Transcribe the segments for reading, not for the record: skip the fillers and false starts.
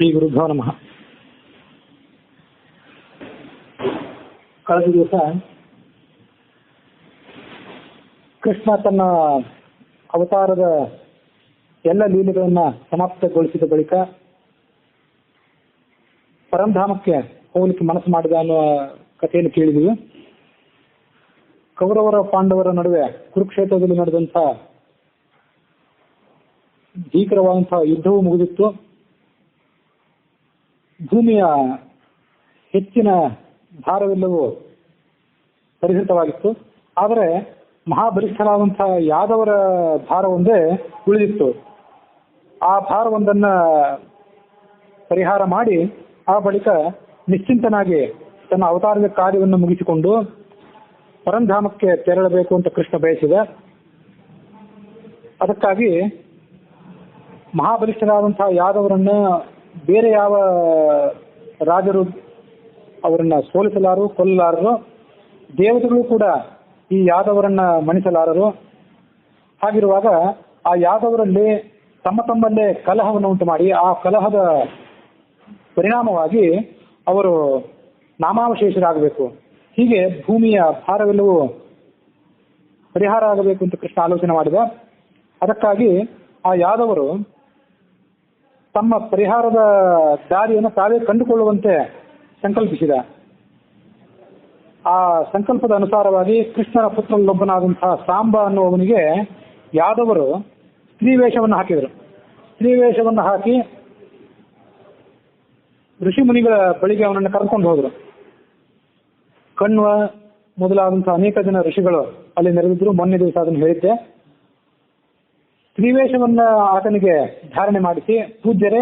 ಶ್ರೀ ಗುರುಭ್ಯೋ ನಮಃ. ಕಳೆದ ದಿವಸ ಕೃಷ್ಣ ತನ್ನ ಅವತಾರದ ಎಲ್ಲ ಲೀಲೆಗಳನ್ನು ಸಮಾಪ್ತಗೊಳಿಸಿದ ಬಳಿಕ ಪರಂಧಾಮಕ್ಕೆ ಹೋಗಲಿಕ್ಕೆ ಮನಸ್ಸು ಮಾಡಿದ ಅನ್ನುವ ಕಥೆಯನ್ನು ಕೇಳಿದೀವಿ. ಕೌರವರ ಪಾಂಡವರ ನಡುವೆ ಕುರುಕ್ಷೇತ್ರದಲ್ಲಿ ನಡೆದಂಥ ಭೀಕರವಾದಂತಹ ಯುದ್ಧವೂ ಮುಗಿದಿತ್ತು. ಭೂಮಿಯ ಹೆಚ್ಚಿನ ಭಾರವೆಲ್ಲವೂ ಪರಿಹೃತವಾಗಿತ್ತು. ಆದರೆ ಮಹಾಬಲಿಷ್ಠರಾದಂತಹ ಯಾದವರ ಭಾರವೊಂದೇ ಉಳಿದಿತ್ತು. ಆ ಭಾರವೊಂದನ್ನ ಪರಿಹಾರ ಮಾಡಿ ಆ ಬಳಿಕ ನಿಶ್ಚಿಂತನಾಗಿ ತನ್ನ ಅವತಾರದ ಕಾರ್ಯವನ್ನು ಮುಗಿಸಿಕೊಂಡು ಪರಂಧಾಮಕ್ಕೆ ತೆರಳಬೇಕು ಅಂತ ಕೃಷ್ಣ ಬಯಸಿದ. ಅದಕ್ಕಾಗಿ ಮಹಾಬಲಿಷ್ಠರಾದಂತಹ ಯಾದವರನ್ನ ಬೇರೆ ಯಾವ ರಾಜರು ಅವರನ್ನ ಸೋಲಿಸಲಾರು, ಕೊಲ್ಲಲಾರರು. ದೇವತೆಗಳು ಕೂಡ ಈ ಯಾದವರನ್ನ ಮಣಿಸಲಾರರು. ಹಾಗಿರುವಾಗ ಆ ಯಾದವರಲ್ಲಿ ತಮ್ಮಲ್ಲೇ ಕಲಹವನ್ನು ಉಂಟು ಮಾಡಿ ಆ ಕಲಹದ ಪರಿಣಾಮವಾಗಿ ಅವರು ನಾಮಾವಶೇಷರಾಗಬೇಕು. ಹೀಗೆ ಭೂಮಿಯ ಭಾರವೆಲ್ಲವೂ ಪರಿಹಾರ ಆಗಬೇಕು ಅಂತ ಕೃಷ್ಣ ಆಲೋಚನೆ ಮಾಡಿದ. ಅದಕ್ಕಾಗಿ ಆ ಯಾದವರು ತಮ್ಮ ಪರಿಹಾರದ ದಾರಿಯನ್ನು ತಾವೇ ಕಂಡುಕೊಳ್ಳುವಂತೆ ಸಂಕಲ್ಪಿಸಿದ. ಆ ಸಂಕಲ್ಪದ ಅನುಸಾರವಾಗಿ ಕೃಷ್ಣನ ಪುತ್ರನೊಬ್ಬನಾದಂತಹ ಸಾಂಬ ಅನ್ನುವವನಿಗೆ ಯಾದವರು ಸ್ತ್ರೀವೇಷವನ್ನು ಹಾಕಿದರು. ಸ್ತ್ರೀವೇಷವನ್ನು ಹಾಕಿ ಋಷಿ ಮುನಿಗಳ ಬಳಿಗೆ ಅವನನ್ನು ಕರ್ಕೊಂಡು ಹೋದರು. ಕಣ್ವ ಮೊದಲಾದಂತಹ ಅನೇಕ ಜನ ಋಷಿಗಳು ಅಲ್ಲಿ ನೆರೆದಿದ್ರು. ಮೊನ್ನೆ ದಿವಸ ಅದನ್ನು ಹೇಳಿದ್ದೆ. ಸ್ತ್ರೀವೇಷವನ್ನ ಆತನಿಗೆ ಧಾರಣೆ ಮಾಡಿಸಿ, ಪೂಜ್ಯರೇ,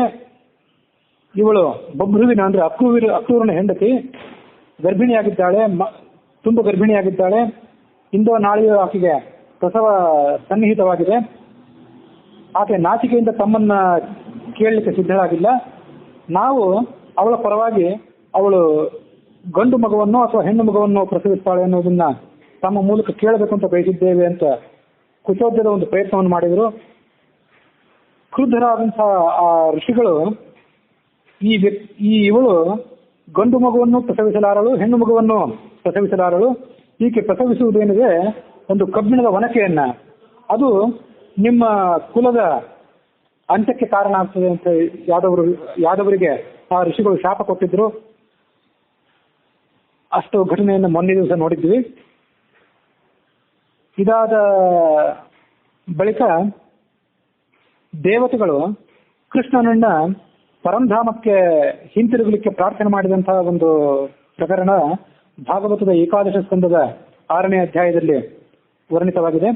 ಇವಳು ಬಭ್ರುವಿನ ಅಂದ್ರೆ ಅಕ್ರೂರನ ಹೆಂಡತಿ, ಗರ್ಭಿಣಿಯಾಗಿದ್ದಾಳೆ, ತುಂಬ ಗರ್ಭಿಣಿಯಾಗಿದ್ದಾಳೆ. ಇಂದೋ ನಾಳೆಯೋ ಆಕೆಗೆ ಪ್ರಸವ ಸನ್ನಿಹಿತವಾಗಿದೆ. ಆಕೆ ನಾಚಿಕೆಯಿಂದ ತಮ್ಮನ್ನ ಕೇಳಲಿಕ್ಕೆ ಸಿದ್ಧರಾಗಿಲ್ಲ. ನಾವು ಅವಳ ಪರವಾಗಿ ಅವಳು ಗಂಡು ಮಗುವನ್ನು ಅಥವಾ ಹೆಣ್ಣು ಮಗುವನ್ನು ಪ್ರಸವಿಸ್ತಾಳೆ ಅನ್ನೋದನ್ನ ತಮ್ಮ ಮೂಲಕ ಕೇಳಬೇಕು ಅಂತ ಬಯಸಿದ್ದೇವೆ ಅಂತ ಕುಚೋದ್ಯದ ಒಂದು ಪ್ರಯತ್ನವನ್ನು ಮಾಡಿದರು. ಕ್ರುದ್ಧರಾದಂತಹ ಆ ಋಷಿಗಳು ಇವಳು ಗಂಡು ಮಗುವನ್ನು ಪ್ರಸವಿಸಲಾರಳು, ಹೆಣ್ಣು ಮಗುವನ್ನು ಪ್ರಸವಿಸಲಾರಳು. ಈಕೆ ಪ್ರಸವಿಸುವುದೇನಿದೆ ಒಂದು ಕಬ್ಬಿಣದ ಒನಕೆಯನ್ನ, ಅದು ನಿಮ್ಮ ಕುಲದ ಅಂತ್ಯಕ್ಕೆ ಕಾರಣ ಆಗ್ತದೆ ಅಂತ ಯಾದವರಿಗೆ ಆ ಋಷಿಗಳು ಶಾಪ ಕೊಟ್ಟಿದ್ರು. ಅಷ್ಟು ಘಟನೆಯನ್ನು ಮೊನ್ನೆ ದಿವಸ ನೋಡಿದ್ವಿ. ಇದಾದ ಬಳಿಕ ದೇವತೆಗಳು ಕೃಷ್ಣನನ್ನ ಪರಂಧಾಮಕ್ಕೆ ಹಿಂತಿರುಗಲಿಕ್ಕೆ ಪ್ರಾರ್ಥನೆ ಮಾಡಿದಂತಹ ಒಂದು ಪ್ರಕರಣ ಭಾಗವತದ ಏಕಾದಶ ಸ್ಕಂದದ 6ನೇ ಅಧ್ಯಾಯದಲ್ಲಿ ವರ್ಣಿತವಾಗಿದೆ.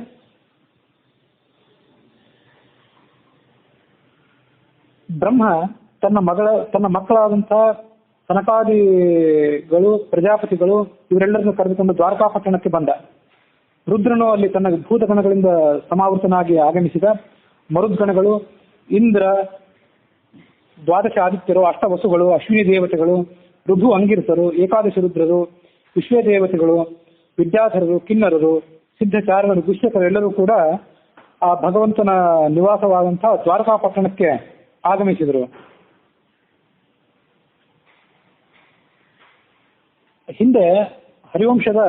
ಬ್ರಹ್ಮ ತನ್ನ ಮಕ್ಕಳಾದಂತಹ ಸನಕಾದಿಗಳು, ಪ್ರಜಾಪತಿಗಳು ಇವರೆಲ್ಲರನ್ನು ಕರೆದುಕೊಂಡು ದ್ವಾರಕಾಪಟ್ಟಣಕ್ಕೆ ಬಂದ. ರುದ್ರನು ಅಲ್ಲಿ ತನ್ನ ಭೂತಗಣಗಳಿಂದ ಸಮಾವೃತನಾಗಿ ಆಗಮಿಸಿದ. ಮರುದ್ಗಣಗಳು, ಇಂದ್ರ, ದ್ವಾದಶ ಆದಿತ್ಯರು, ಅಷ್ಟವಸುಗಳು, ಅಶ್ವಿನಿ ದೇವತೆಗಳು, ಋಭು ಅಂಗಿರಸರು, ಏಕಾದಶಿ ರುದ್ರರು, ವಿಶ್ವ ದೇವತೆಗಳು, ವಿದ್ಯಾಧರರು, ಕಿನ್ನರರು, ಸಿದ್ಧಚಾರಣರು, ಗುಷ್ಯಕರು ಎಲ್ಲರೂ ಕೂಡ ಆ ಭಗವಂತನ ನಿವಾಸವಾದಂತಹ ದ್ವಾರಕಾಪಟ್ಟಣಕ್ಕೆ ಆಗಮಿಸಿದರು. ಹಿಂದೆ ಹರಿವಂಶದ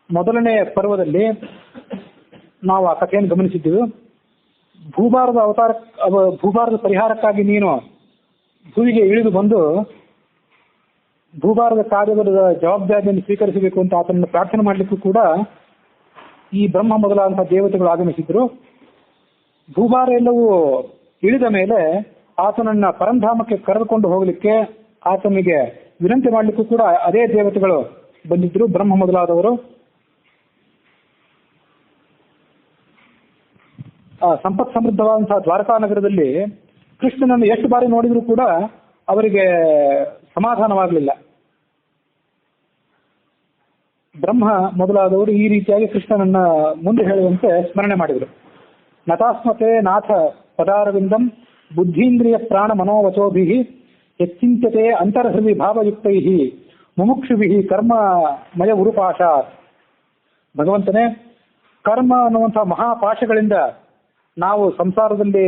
ಮೊದಲನೇ ಪರ್ವದಲ್ಲಿ ನಾವು ಆ ಕಥೆಯನ್ನು ಗಮನಿಸಿದ್ದೀವಿ. ಭೂಭಾರದ ಪರಿಹಾರಕ್ಕಾಗಿ ನೀನು ಭೂಮಿಗೆ ಇಳಿದು ಬಂದು ಭೂಭಾರದ ಕಾರ್ಯದ ಜವಾಬ್ದಾರಿಯನ್ನು ಸ್ವೀಕರಿಸಬೇಕು ಅಂತ ಆತನನ್ನು ಪ್ರಾರ್ಥನೆ ಮಾಡಲಿಕ್ಕೂ ಕೂಡ ಈ ಬ್ರಹ್ಮ ಮೊದಲಾದಂತಹ ದೇವತೆಗಳು ಆಗಮಿಸಿದ್ರು. ಭೂಭಾರ ಎಲ್ಲವೂ ಇಳಿದ ಮೇಲೆ ಆತನನ್ನ ಪರಂಧಾಮಕ್ಕೆ ಕರೆದುಕೊಂಡು ಹೋಗಲಿಕ್ಕೆ, ಆತನಿಗೆ ವಿನಂತಿ ಮಾಡಲಿಕ್ಕೂ ಕೂಡ ಅದೇ ದೇವತೆಗಳು ಬಂದಿದ್ರು, ಬ್ರಹ್ಮ ಮೊದಲಾದವರು. ಸಂಪತ್ ಸಮೃದ್ಧವಾದಂತಹ ದ್ವಾರಕಾ ನಗರದಲ್ಲಿ ಕೃಷ್ಣನನ್ನು ಎಷ್ಟು ಬಾರಿ ನೋಡಿದ್ರು ಕೂಡ ಅವರಿಗೆ ಸಮಾಧಾನವಾಗಲಿಲ್ಲ. ಬ್ರಹ್ಮ ಮೊದಲಾದವರು ಈ ರೀತಿಯಾಗಿ ಕೃಷ್ಣನನ್ನ ಮುಂದೆ ಹೇಳುವಂತೆ ಸ್ಮರಣೆ ಮಾಡಿದರು. ನತಾಸ್ಮತೆ ನಾಥ ಪದಾರವಿಂದಂ ಬುದ್ಧೀಂದ್ರಿಯ ಪ್ರಾಣ ಮನೋವಚೋಭಿ ಹೆಚ್ಚಿಂತ್ಯತೆ ಅಂತರ್ಹೃದಿ ಭಾವಯುಕ್ತೈ ಮುಮುಕ್ಷುಭಿ ಕರ್ಮಮಯ ಉರುಪಾಶಾತ್. ಭಗವಂತನೇ, ಕರ್ಮ ಅನ್ನುವಂತಹ ಮಹಾಪಾಶಗಳಿಂದ ನಾವು ಸಂಸಾರದಲ್ಲಿ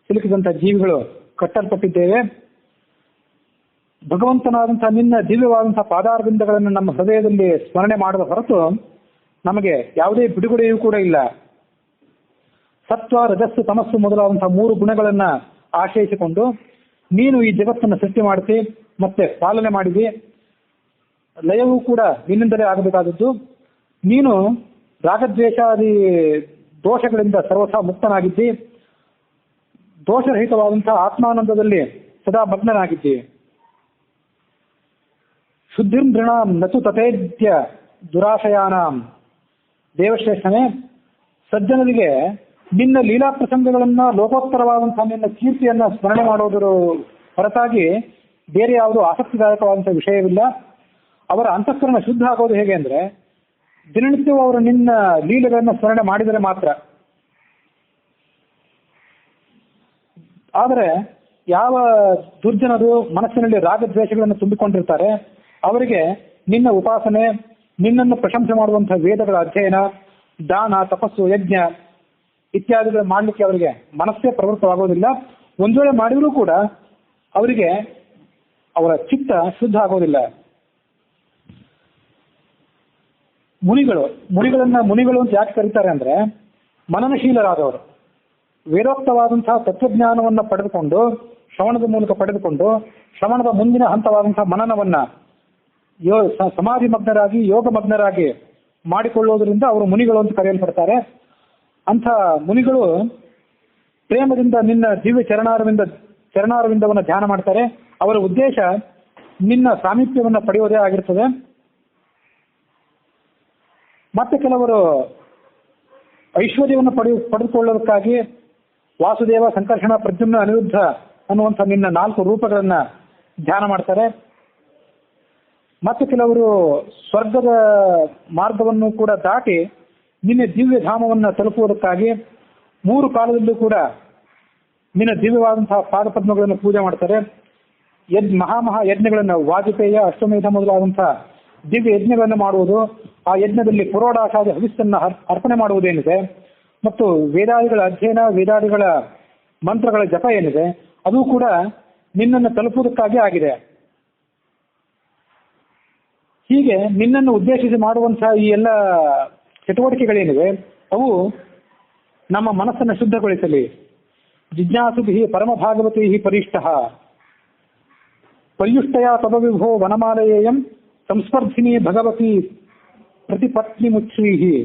ಸಿಲುಕಿದಂಥ ಜೀವಿಗಳು ಕಟ್ಟಲ್ಪಟ್ಟಿದ್ದೇವೆ. ಭಗವಂತನಾದಂತಹ ನಿನ್ನ ದಿವ್ಯವಾದಂತಹ ಪಾದಾರವಿಂದಗಳನ್ನು ನಮ್ಮ ಹೃದಯದಲ್ಲಿ ಸ್ಮರಣೆ ಮಾಡದ ಹೊರತು ನಮಗೆ ಯಾವುದೇ ಬಿಡುಗಡೆಯೂ ಕೂಡ ಇಲ್ಲ. ಸತ್ವ, ರಜಸ್ಸು, ತಮಸ್ಸು ಮೊದಲಾದಂತಹ 3 ಗುಣಗಳನ್ನ ಆಶ್ರಯಿಸಿಕೊಂಡು ನೀನು ಈ ಜಗತ್ತನ್ನು ಸೃಷ್ಟಿ ಮಾಡಿಸಿ ಮತ್ತೆ ಪಾಲನೆ ಮಾಡಿದಿ. ಲಯವೂ ಕೂಡ ನಿನ್ನಿಂದಲೇ ಆಗಬೇಕಾದದ್ದು. ನೀನು ರಾಗದ್ವೇಷಾದಿ ದೋಷಗಳಿಂದ ಸರ್ವಥಾ ಮುಕ್ತನಾಗಿದ್ದಿ. ದೋಷರಹಿತವಾದಂತಹ ಆತ್ಮಾನಂದದಲ್ಲಿ ಸದಾ ಮಗ್ನನಾಗಿದ್ದಿ. ಶುದ್ಧಿಂ ನೃಣಾಂ ನತು ತಥೇದ್ಯ ದುರಾಶಯಾನಾಂ. ದೇವಶ್ರೇಷ್ಠನೇ, ಸಜ್ಜನರಿಗೆ ನಿನ್ನ ಲೀಲಾ ಪ್ರಸಂಗಗಳನ್ನ, ಲೋಕೋತ್ತರವಾದಂತಹ ನಿನ್ನ ಕೀರ್ತಿಯನ್ನ ಸ್ಮರಣೆ ಮಾಡೋದರ ಹೊರತಾಗಿ ಬೇರೆ ಯಾವುದೂ ಆಸಕ್ತಿದಾಯಕವಾದಂತಹ ವಿಷಯವಿಲ್ಲ. ಅವರ ಅಂತಃಕರಣ ಶುದ್ಧ ಆಗೋದು ಹೇಗೆ ಅಂದ್ರೆ ದಿನನಿತ್ಯವೂ ಅವರು ನಿನ್ನ ಲೀಲೆಗಳನ್ನು ಸ್ಮರಣೆ ಮಾಡಿದರೆ ಮಾತ್ರ. ಆದರೆ ಯಾವ ದುರ್ಜನರು ಮನಸ್ಸಿನಲ್ಲಿ ರಾಗದ್ವೇಷಗಳನ್ನು ತುಂಬಿಕೊಂಡಿರ್ತಾರೆ ಅವರಿಗೆ ನಿನ್ನ ಉಪಾಸನೆ, ನಿನ್ನನ್ನು ಪ್ರಶಂಸೆ ಮಾಡುವಂತಹ ವೇದಗಳ ಅಧ್ಯಯನ, ದಾನ, ತಪಸ್ಸು, ಯಜ್ಞ ಇತ್ಯಾದಿಗಳು ಮಾಡಲಿಕ್ಕೆ ಅವರಿಗೆ ಮನಸ್ಸೇ ಪ್ರವೃತ್ತವಾಗೋದಿಲ್ಲ. ಒಂದು ವೇಳೆ ಮಾಡಿದರೂ ಕೂಡ ಅವರಿಗೆ ಅವರ ಚಿತ್ತ ಶುದ್ಧ ಆಗೋದಿಲ್ಲ. ಮುನಿಗಳು ಅಂತ ಯಾಕೆ ಕರೀತಾರೆ ಅಂದ್ರೆ ಮನನಶೀಲರಾದವರು. ವೇದೋಕ್ತವಾದಂತಹ ತತ್ವಜ್ಞಾನವನ್ನು ಪಡೆದುಕೊಂಡು ಶ್ರವಣದ ಮೂಲಕ ಪಡೆದುಕೊಂಡು ಶ್ರವಣದ ಮುಂದಿನ ಹಂತವಾದಂತಹ ಮನನವನ್ನ ಸಮಾಧಿ ಮಗ್ನರಾಗಿ ಯೋಗ ಮಗ್ನರಾಗಿ ಮಾಡಿಕೊಳ್ಳುವುದರಿಂದ ಅವರು ಮುನಿಗಳು ಅಂತ ಕರೆಯಲ್ಪಡ್ತಾರೆ. ಅಂಥ ಮುನಿಗಳು ಪ್ರೇಮದಿಂದ ನಿನ್ನ ದಿವ್ಯ ಚರಣಾರವಿಂದವನ್ನು ಧ್ಯಾನ ಮಾಡ್ತಾರೆ. ಅವರ ಉದ್ದೇಶ ನಿನ್ನ ಸಾಮೀಪ್ಯವನ್ನು ಪಡೆಯುವುದೇ ಆಗಿರ್ತದೆ. ಮತ್ತೆ ಕೆಲವರು ಐಶ್ವರ್ಯವನ್ನು ಪಡೆದುಕೊಳ್ಳೋದಕ್ಕಾಗಿ ವಾಸುದೇವ, ಸಂಕರ್ಷಣ, ಪ್ರದ್ಯುಮ್ನ, ಅನಿರುದ್ಧ ಅನ್ನುವಂಥ ನಿನ್ನ 4 ರೂಪಗಳನ್ನ ಧ್ಯಾನ ಮಾಡ್ತಾರೆ. ಮತ್ತೆ ಕೆಲವರು ಸ್ವರ್ಗದ ಮಾರ್ಗವನ್ನು ಕೂಡ ದಾಟಿ ನಿನ್ನ ದಿವ್ಯ ಧಾಮವನ್ನು ತಲುಪುವುದಕ್ಕಾಗಿ 3 ಕಾಲದಲ್ಲೂ ಕೂಡ ನಿನ್ನ ದಿವ್ಯವಾದಂತಹ ಪಾದಪದ್ಮಗಳನ್ನು ಪೂಜೆ ಮಾಡ್ತಾರೆ. ಮಹಾ ಯಜ್ಞಗಳನ್ನು, ವಾಜಪೇಯ, ಅಶ್ವಮೇಧ ಮೊದಲಾದಂತಹ ದಿವ್ಯ ಯಜ್ಞಗಳನ್ನು ಮಾಡುವುದು, ಆ ಯಜ್ಞದಲ್ಲಿ ಪುರೋಡಾಶಾದಿ ಹವಿಸ್ಸನ್ನು ಅರ್ಪಣೆ ಮಾಡುವುದೇನಿದೆ ಮತ್ತು ವೇದಾದಿಗಳ ಅಧ್ಯಯನ, ವೇದಾದಿಗಳ ಮಂತ್ರಗಳ ಜಪ ಏನಿದೆ ಅದು ಕೂಡ ನಿನ್ನನ್ನು ತಲುಪುವುದಕ್ಕಾಗಿ ಆಗಿದೆ. ಹೀಗೆ ನಿನ್ನನ್ನು ಉದ್ದೇಶಿಸಿ ಮಾಡುವಂತಹ ಈ ಎಲ್ಲ ಚಟುವಟಿಕೆಗಳೇನಿವೆ ಅವು ನಮ್ಮ ಮನಸ್ಸನ್ನು ಶುದ್ಧಗೊಳಿಸಲಿ. ಜಿಜ್ಞಾಸುಭಿ ಪರಮಭಾಗವತಿ ಪರಿಷ್ಟ ಪರ್ಯುಷ್ಟಯ ತದವಿಭೋ ವನಮಾಲಯೇಯಂ ಸಂಸ್ಪರ್ಧಿನಿ ಭಗವತಿ ಪ್ರತಿಪತ್ನಿ ಮುಚ್ಛ್ರೀಹಿ.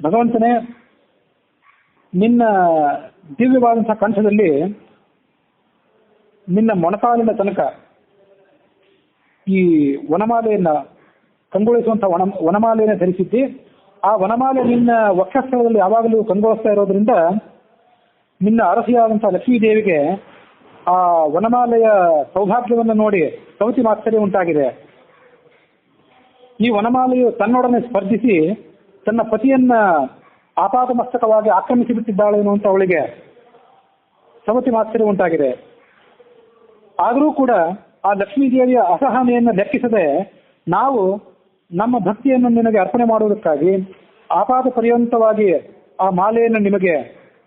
ಭಗವಂತನೇ, ನಿನ್ನ ದಿವ್ಯವಾದಂತಹ ಕಂಠದಲ್ಲಿ ನಿನ್ನ ಮೊಣಕಾಲಿನ ತನಕ ಈ ವನಮಾಲೆಯನ್ನ ಕಂಗೊಳಿಸುವಂತಹ ವನಮಾಲೆಯನ್ನು ಧರಿಸಿದ್ದಿ. ಆ ವನಮಾಲೆ ನಿನ್ನ ವಕ್ಷಸ್ಥಳದಲ್ಲಿ ಯಾವಾಗಲೂ ಕಂಗೊಳಿಸ್ತಾ ಇರೋದ್ರಿಂದ ನಿನ್ನ ಅರಸಿಯಾದಂತಹ ಲಕ್ಷ್ಮೀದೇವಿಗೆ ಆ ವನಮಾಲೆಯ ಸೌಭಾಗ್ಯವನ್ನು ನೋಡಿ ಸೌತಿ ಮಾತ್ಸರ್ಯ ಉಂಟಾಗಿದೆ. ಈ ವನಮಾಲೆಯು ತನ್ನೊಡನೆ ಸ್ಪರ್ಧಿಸಿ ತನ್ನ ಪತಿಯನ್ನ ಆಪಾದಮಸ್ತಕವಾಗಿ ಆಕ್ರಮಿಸಿ ಬಿಟ್ಟಿದ್ದಾಳೆ ಅಂತ ಅವಳಿಗೆ ಸವತಿ ಮಾತ್ಸರ್ಯ ಉಂಟಾಗಿದೆ. ಆದರೂ ಕೂಡ ಆ ಲಕ್ಷ್ಮೀದೇವಿಯ ಅಸಹನೆಯನ್ನು ಲೆಕ್ಕಿಸದೆ ನಾವು ನಮ್ಮ ಭಕ್ತಿಯನ್ನು ನಿನಗೆ ಅರ್ಪಣೆ ಮಾಡುವುದಕ್ಕಾಗಿ ಆಪಾದ ಪರ್ಯಂತವಾಗಿ ಆ ಮಾಲೆಯನ್ನು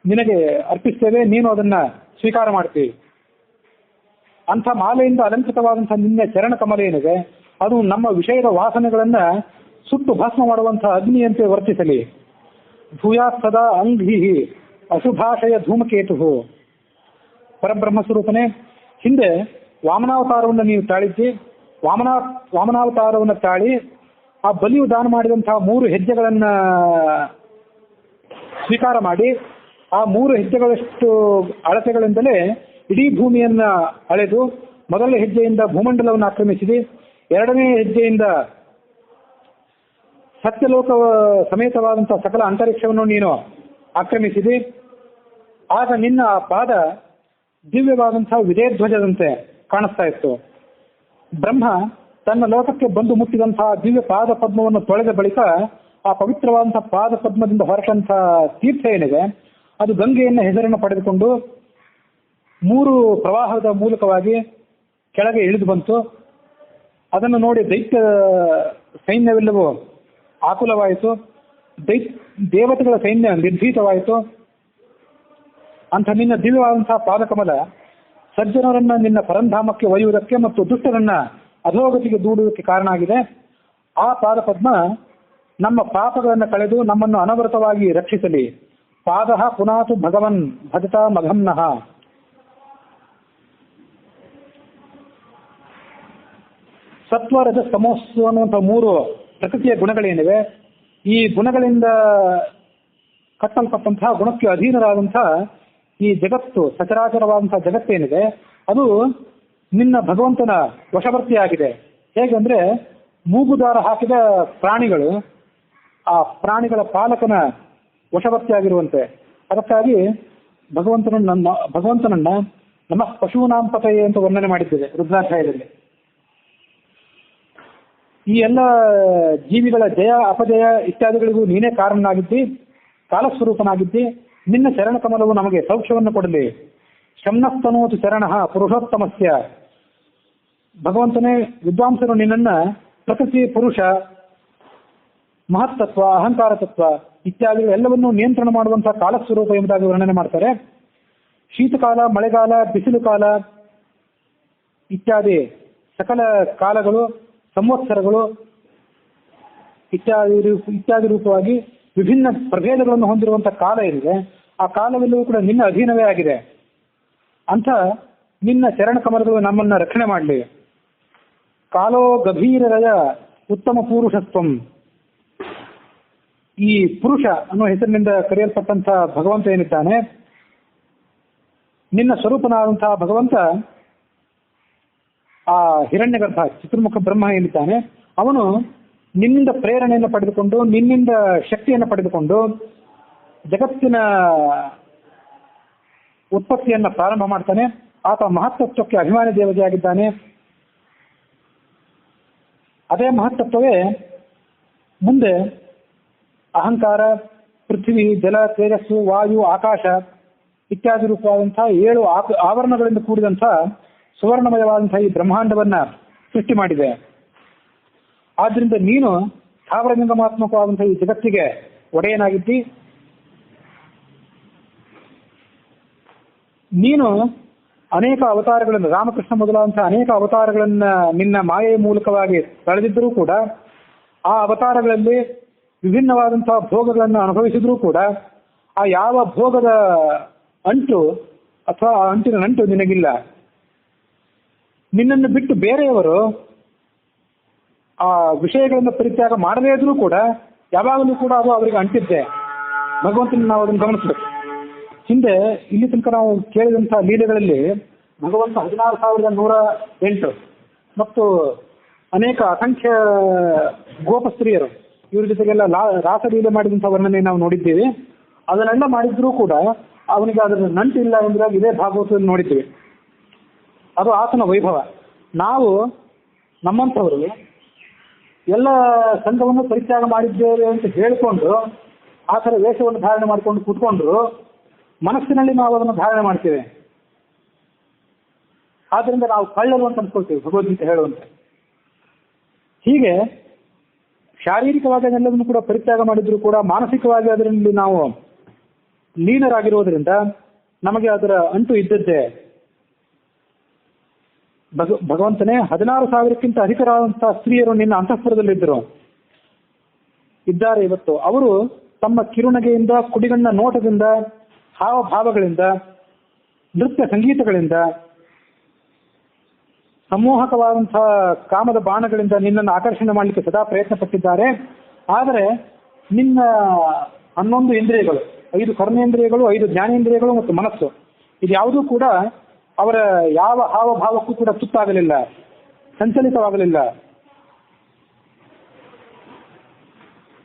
ನಿನಗೆ ಅರ್ಪಿಸ್ತೇವೆ. ನೀನು ಅದನ್ನ ಸ್ವೀಕಾರ ಮಾಡ್ತೀವಿ. ಅಂಥ ಮಾಲೆಯಿಂದ ಅಲಂಕೃತವಾದಂತಹ ನಿನ್ನ ಚರಣ ಕಮಲ ಏನಿದೆ ಅದು ನಮ್ಮ ವಿಷಯದ ವಾಸನೆಗಳನ್ನ ಸುಟ್ಟು ಭಸ್ಮ ಮಾಡುವಂತಹ ಅಗ್ನಿಯಂತೆ ವರ್ತಿಸಲಿ. ಭೂಯಾ ಸದಾ ಅಂಘಿ ಅಶುಭಾಶಯ ಧೂಮಕೇತು. ಪರಬ್ರಹ್ಮ ಸ್ವರೂಪನೇ, ಹಿಂದೆ ವಾಮನಾವತಾರವನ್ನು ನೀವು ತಾಳಿದ್ದಿ. ವಾಮನಾವತಾರವನ್ನು ತಾಳಿ ಆ ಬಲಿಯು ದಾನ ಮಾಡಿದಂತಹ 3 ಹೆಜ್ಜೆಗಳನ್ನ ಸ್ವೀಕಾರ ಮಾಡಿ ಆ 3 ಹೆಜ್ಜೆಗಳಷ್ಟು ಅಳತೆಗಳಿಂದಲೇ ಇಡೀ ಭೂಮಿಯನ್ನ ಅಳೆದು ಮೊದಲನೇ ಹೆಜ್ಜೆಯಿಂದ ಭೂಮಂಡಲವನ್ನು ಆಕ್ರಮಿಸಿದೆ. 2ನೇ ಹೆಜ್ಜೆಯಿಂದ ಸತ್ಯಲೋಕ ಸಮೇತವಾದಂತಹ ಸಕಲ ಅಂತರಿಕ್ಷವನ್ನು ನೀನು ಆಕ್ರಮಿಸಿದೆ. ಆಗ ನಿನ್ನ ಪಾದ ದಿವ್ಯವಾದಂತಹ ವಿಜಯಧ್ವಜದಂತೆ ಕಾಣಿಸ್ತಾ ಇತ್ತು. ಬ್ರಹ್ಮ ತನ್ನ ಲೋಕಕ್ಕೆ ಬಂದು ಮುಟ್ಟಿದಂತಹ ದಿವ್ಯ ಪಾದ ಪದ್ಮವನ್ನು ತೊಳೆದ ಬಳಿಕ ಆ ಪವಿತ್ರವಾದಂತಹ ಪಾದ ಪದ್ಮದಿಂದ ಹೊರಟಂತಹ ತೀರ್ಥ ಏನಿದೆ ಅದು ಗಂಗೆಯನ್ನ ಹೆಸರನ್ನು ಪಡೆದುಕೊಂಡು 3 ಪ್ರವಾಹದ ಮೂಲಕವಾಗಿ ಕೆಳಗೆ ಇಳಿದು ಬಂತು. ಅದನ್ನು ನೋಡಿ ದೈತ್ಯ ಸೈನ್ಯವೆಲ್ಲವೂ ಆಕುಲವಾಯಿತು. ದೇವತೆಗಳ ಸೈನ್ಯ ನಿರ್ಭೀತವಾಯಿತು. ಅಂಥ ನಿನ್ನ ದಿವ್ಯವಾದಂತಹ ಪಾದಕಮಲ ಸಜ್ಜನರನ್ನ ನಿನ್ನ ಪರಂಧಾಮಕ್ಕೆ ಒಯ್ಯುವುದಕ್ಕೆ ಮತ್ತು ದುಷ್ಟರನ್ನ ಅಧೋಗತಿಗೆ ದೂಡುವುದಕ್ಕೆ ಕಾರಣ ಆಗಿದೆ. ಆ ಪಾದಪದ್ಮ ನಮ್ಮ ಪಾಪಗಳನ್ನು ಕಳೆದು ನಮ್ಮನ್ನು ಅನವರತವಾಗಿ ರಕ್ಷಿಸಲಿ. ಪಾದ ಪುನಾತು ಭಗವನ್ ಭಜತಾ ಮಘಂನಃ. ಸತ್ವ ರಜ ತಮಸ್ಸು ಅನ್ನುವಂಥ 3 ಪ್ರಕೃತಿಯ ಗುಣಗಳೇನಿವೆ, ಈ ಗುಣಗಳಿಂದ ಕಟ್ಟಲ್ಪಟ್ಟಂತಹ ಗುಣಕ್ಕೆ ಅಧೀನರಾದಂತಹ ಈ ಜಗತ್ತು, ಸಚರಾಚರವಾದಂತಹ ಜಗತ್ತೇನಿದೆ, ಅದು ನಿನ್ನ ಭಗವಂತನ ವಶವರ್ತಿಯಾಗಿದೆ. ಹೇಗೆಂದ್ರೆ ಮೂಗುದಾರ ಹಾಕಿದ ಪ್ರಾಣಿಗಳು ಆ ಪ್ರಾಣಿಗಳ ಪಾಲಕನ ವಶವರ್ತಿಯಾಗಿರುವಂತೆ. ಅದಕ್ಕಾಗಿ ಭಗವಂತನನ್ನ ನಮ್ಮ ಪಶೂನಾಂ ಪತಯೇ ಅಂತ ವರ್ಣನೆ ಮಾಡಿದ್ದೇವೆ ರುದ್ರಾಧ್ಯಾಯದಲ್ಲಿ. ಈ ಎಲ್ಲ ಜೀವಿಗಳ ಜಯ ಅಪಜಯ ಇತ್ಯಾದಿಗಳಿಗೂ ನೀನೇ ಕಾರಣನಾಗಿದ್ದಿ, ಕಾಲಸ್ವರೂಪನಾಗಿದ್ದಿ. ನಿನ್ನ ಚರಣ ಕಮಲವು ನಮಗೆ ಸೌಖ್ಯವನ್ನು ಕೊಡಲಿ. ಶಮ್ನಸ್ತನೋತು ಚರಣ ಪುರುಷೋತ್ತಮಸ್ಯ. ಭಗವಂತನೇ, ವಿದ್ವಾಂಸರು ನಿನ್ನನ್ನ ಪ್ರಕೃತಿ, ಪುರುಷ, ಮಹತ್ತತ್ವ, ಅಹಂಕಾರ ತತ್ವ ಇತ್ಯಾದಿಗಳೆಲ್ಲವನ್ನೂ ನಿಯಂತ್ರಣ ಮಾಡುವಂತಹ ಕಾಲಸ್ವರೂಪ ಎಂಬುದಾಗಿ ವರ್ಣನೆ ಮಾಡ್ತಾರೆ. ಶೀತಕಾಲ, ಮಳೆಗಾಲ, ಬಿಸಿಲು ಕಾಲ ಇತ್ಯಾದಿ ಸಕಲ ಕಾಲಗಳು, ಸಂವತ್ಸರಗಳು ಇತ್ಯಾದಿ ರೂಪವಾಗಿ ವಿಭಿನ್ನ ಪ್ರಭೇದಗಳನ್ನು ಹೊಂದಿರುವಂತಹ ಕಾಲ ಏನಿದೆ, ಆ ಕಾಲವೆಲ್ಲವೂ ಕೂಡ ನಿನ್ನ ಅಧೀನವೇ ಆಗಿದೆ. ಅಂತ ನಿನ್ನ ಚರಣ ಕಮಲಗಳು ನಮ್ಮನ್ನ ರಕ್ಷಣೆ ಮಾಡಲಿ. ಕಾಲೋ ಗಭೀರಯ ಉತ್ತಮ ಪುರುಷತ್ವಂ. ಈ ಪುರುಷ ಅನ್ನೋ ಹೆಸರಿನಿಂದ ಕರೆಯಲ್ಪಟ್ಟಂತಹ ಭಗವಂತ ಏನಿದ್ದಾನೆ, ನಿನ್ನ ಸ್ವರೂಪನಾದಂತಹ ಭಗವಂತ, ಆ ಹಿರಣ್ಯಗರ್ಭ ಚತುರ್ಮುಖ ಬ್ರಹ್ಮ ಏನಿದ್ದಾನೆ, ಅವನು ನಿನ್ನಿಂದ ಪ್ರೇರಣೆಯನ್ನು ಪಡೆದುಕೊಂಡು, ನಿನ್ನಿಂದ ಶಕ್ತಿಯನ್ನು ಪಡೆದುಕೊಂಡು ಜಗತ್ತಿನ ಉತ್ಪತ್ತಿಯನ್ನ ಪ್ರಾರಂಭ ಮಾಡ್ತಾನೆ. ಆತ ಮಹತ್ತತ್ವಕ್ಕೆ ಅಭಿಮಾನಿ ದೇವತೆಯಾಗಿದ್ದಾನೆ. ಅದೇ ಮಹತ್ತತ್ವವೇ ಮುಂದೆ ಅಹಂಕಾರ, ಪೃಥ್ವಿ, ಜಲ, ತೇಜಸ್ಸು, ವಾಯು, ಆಕಾಶ ಇತ್ಯಾದಿ ರೂಪವಾದಂತಹ 7 ಆವರಣಗಳಿಂದ ಕೂಡಿದಂತಹ ಸುವರ್ಣಮಯವಾದಂತಹ ಈ ಬ್ರಹ್ಮಾಂಡವನ್ನ ಸೃಷ್ಟಿ ಮಾಡಿದೆ. ಆದ್ರಿಂದ ನೀನು ಸ್ಥಾವರಲಿಂಗಮಾತ್ಮಕವಾದಂತಹ ಈ ಜಗತ್ತಿಗೆ ಒಡೆಯನಾಗಿದ್ದಿ. ನೀನು ಅನೇಕ ಅವತಾರಗಳನ್ನು, ರಾಮಕೃಷ್ಣ ಮೊದಲಾದಂತಹ ಅನೇಕ ಅವತಾರಗಳನ್ನ ನಿನ್ನ ಮಾಯೆಯ ಮೂಲಕವಾಗಿ ತಳೆದಿದ್ದರೂ ಕೂಡ, ಆ ಅವತಾರಗಳಲ್ಲಿ ವಿಭಿನ್ನವಾದಂತಹ ಭೋಗಗಳನ್ನು ಅನುಭವಿಸಿದ್ರೂ ಕೂಡ ಆ ಯಾವ ಭೋಗದ ಅಂಟು ಅಥವಾ ಆ ಅಂಟಿನ ನಂಟು ನಿನಗಿಲ್ಲ. ನಿನ್ನನ್ನು ಬಿಟ್ಟು ಬೇರೆಯವರು ಆ ವಿಷಯಗಳನ್ನು ಪರಿತ್ಯಾಗ ಮಾಡದೇ ಇದ್ರೂ ಕೂಡ ಯಾವಾಗಲೂ ಕೂಡ ಅದು ಅವರಿಗೆ ಅಂಟಿದ್ದೆ. ಭಗವಂತನ ನಾವು ಅದನ್ನು ಗಮನಿಸಬೇಕು. ಹಿಂದೆ ಇಲ್ಲಿ ತನಕ ನಾವು ಕೇಳಿದಂತಹ ಲೀಲೆಗಳಲ್ಲಿ ಭಗವಂತ 16,108 ಮತ್ತು ಅನೇಕ ಅಸಂಖ್ಯ ಗೋಪಸ್ತ್ರೀಯರು ಇವ್ರ ಜೊತೆಗೆಲ್ಲ ರಾಸಲೀಲೆ ಮಾಡಿದಂತಹ ವರ್ಣನೆ ನಾವು ನೋಡಿದ್ದೀವಿ. ಅದನ್ನೆಲ್ಲ ಮಾಡಿದ್ರೂ ಕೂಡ ಅವನಿಗೆ ಅದರ ನಂಟಿಲ್ಲ ಎಂಬುದಾಗಿ ಇದೇ ಭಾಗವತದಲ್ಲಿ ನೋಡಿದ್ದೀವಿ. ಅದು ಆತನ ವೈಭವ. ನಾವು ನಮ್ಮಂಥವರು ಎಲ್ಲ ಸಂಘವನ್ನು ಪರಿತ್ಯಾಗ ಮಾಡಿದ್ದೇವೆ ಅಂತ ಹೇಳಿಕೊಂಡು ಆ ಥರ ವೇಷವನ್ನು ಧಾರಣೆ ಮಾಡಿಕೊಂಡು ಕೂತ್ಕೊಂಡ್ರು ಮನಸ್ಸಿನಲ್ಲಿ ನಾವು ಅದನ್ನು ಧಾರಣೆ ಮಾಡ್ತೇವೆ. ಆದ್ರಿಂದ ನಾವು ಕಳ್ಳರು ಅಂತ ಅನ್ಕೊಳ್ತೇವೆ ಭಗವದ್ಗೀತೆ ಹೇಳುವಂತೆ. ಹೀಗೆ ಶಾರೀರಿಕವಾಗಿ ಅದನ್ನೆಲ್ಲವನ್ನು ಕೂಡ ಪರಿತ್ಯಾಗ ಮಾಡಿದ್ರು ಕೂಡ ಮಾನಸಿಕವಾಗಿ ಅದರಲ್ಲಿ ನಾವು ಲೀನರಾಗಿರುವುದರಿಂದ ನಮಗೆ ಅದರ ಅಂಟು ಇದ್ದದ್ದೇ. ಭಗವಂತನೇ 16,000ಕ್ಕಿಂತ ಅಧಿಕರಾದಂತಹ ಸ್ತ್ರೀಯರು ನಿನ್ನ ಅಂತಃಪುರದಲ್ಲಿದ್ದರು, ಇದ್ದಾರೆ ಇವತ್ತು. ಅವರು ತಮ್ಮ ಕಿರುನಗೆಯಿಂದ, ಕುಡಿಗಣ್ಣ ನೋಟದಿಂದ, ಹಾವಭಾವಗಳಿಂದ, ನೃತ್ಯ ಸಂಗೀತಗಳಿಂದ, ಸಮೂಹಕವಾದಂತಹ ಕಾಮದ ಬಾಣಗಳಿಂದ ನಿನ್ನನ್ನು ಆಕರ್ಷಣೆ ಮಾಡಲಿಕ್ಕೆ ಸದಾ ಪ್ರಯತ್ನ ಪಟ್ಟಿದ್ದಾರೆ. ಆದರೆ ನಿನ್ನ 11 ಇಂದ್ರಿಯಗಳು, 5 ಕರ್ಮೇಂದ್ರಿಯಗಳು, 5 ಜ್ಞಾನೇಂದ್ರಿಯಗಳು ಮತ್ತು ಮನಸ್ಸು, ಇದು ಯಾವುದೂ ಕೂಡ ಅವರ ಯಾವ ಹಾವಭಾವಕ್ಕೂ ಕೂಡ ತುತ್ತಾಗಲಿಲ್ಲ, ಸಂಚಲಿತವಾಗಲಿಲ್ಲ.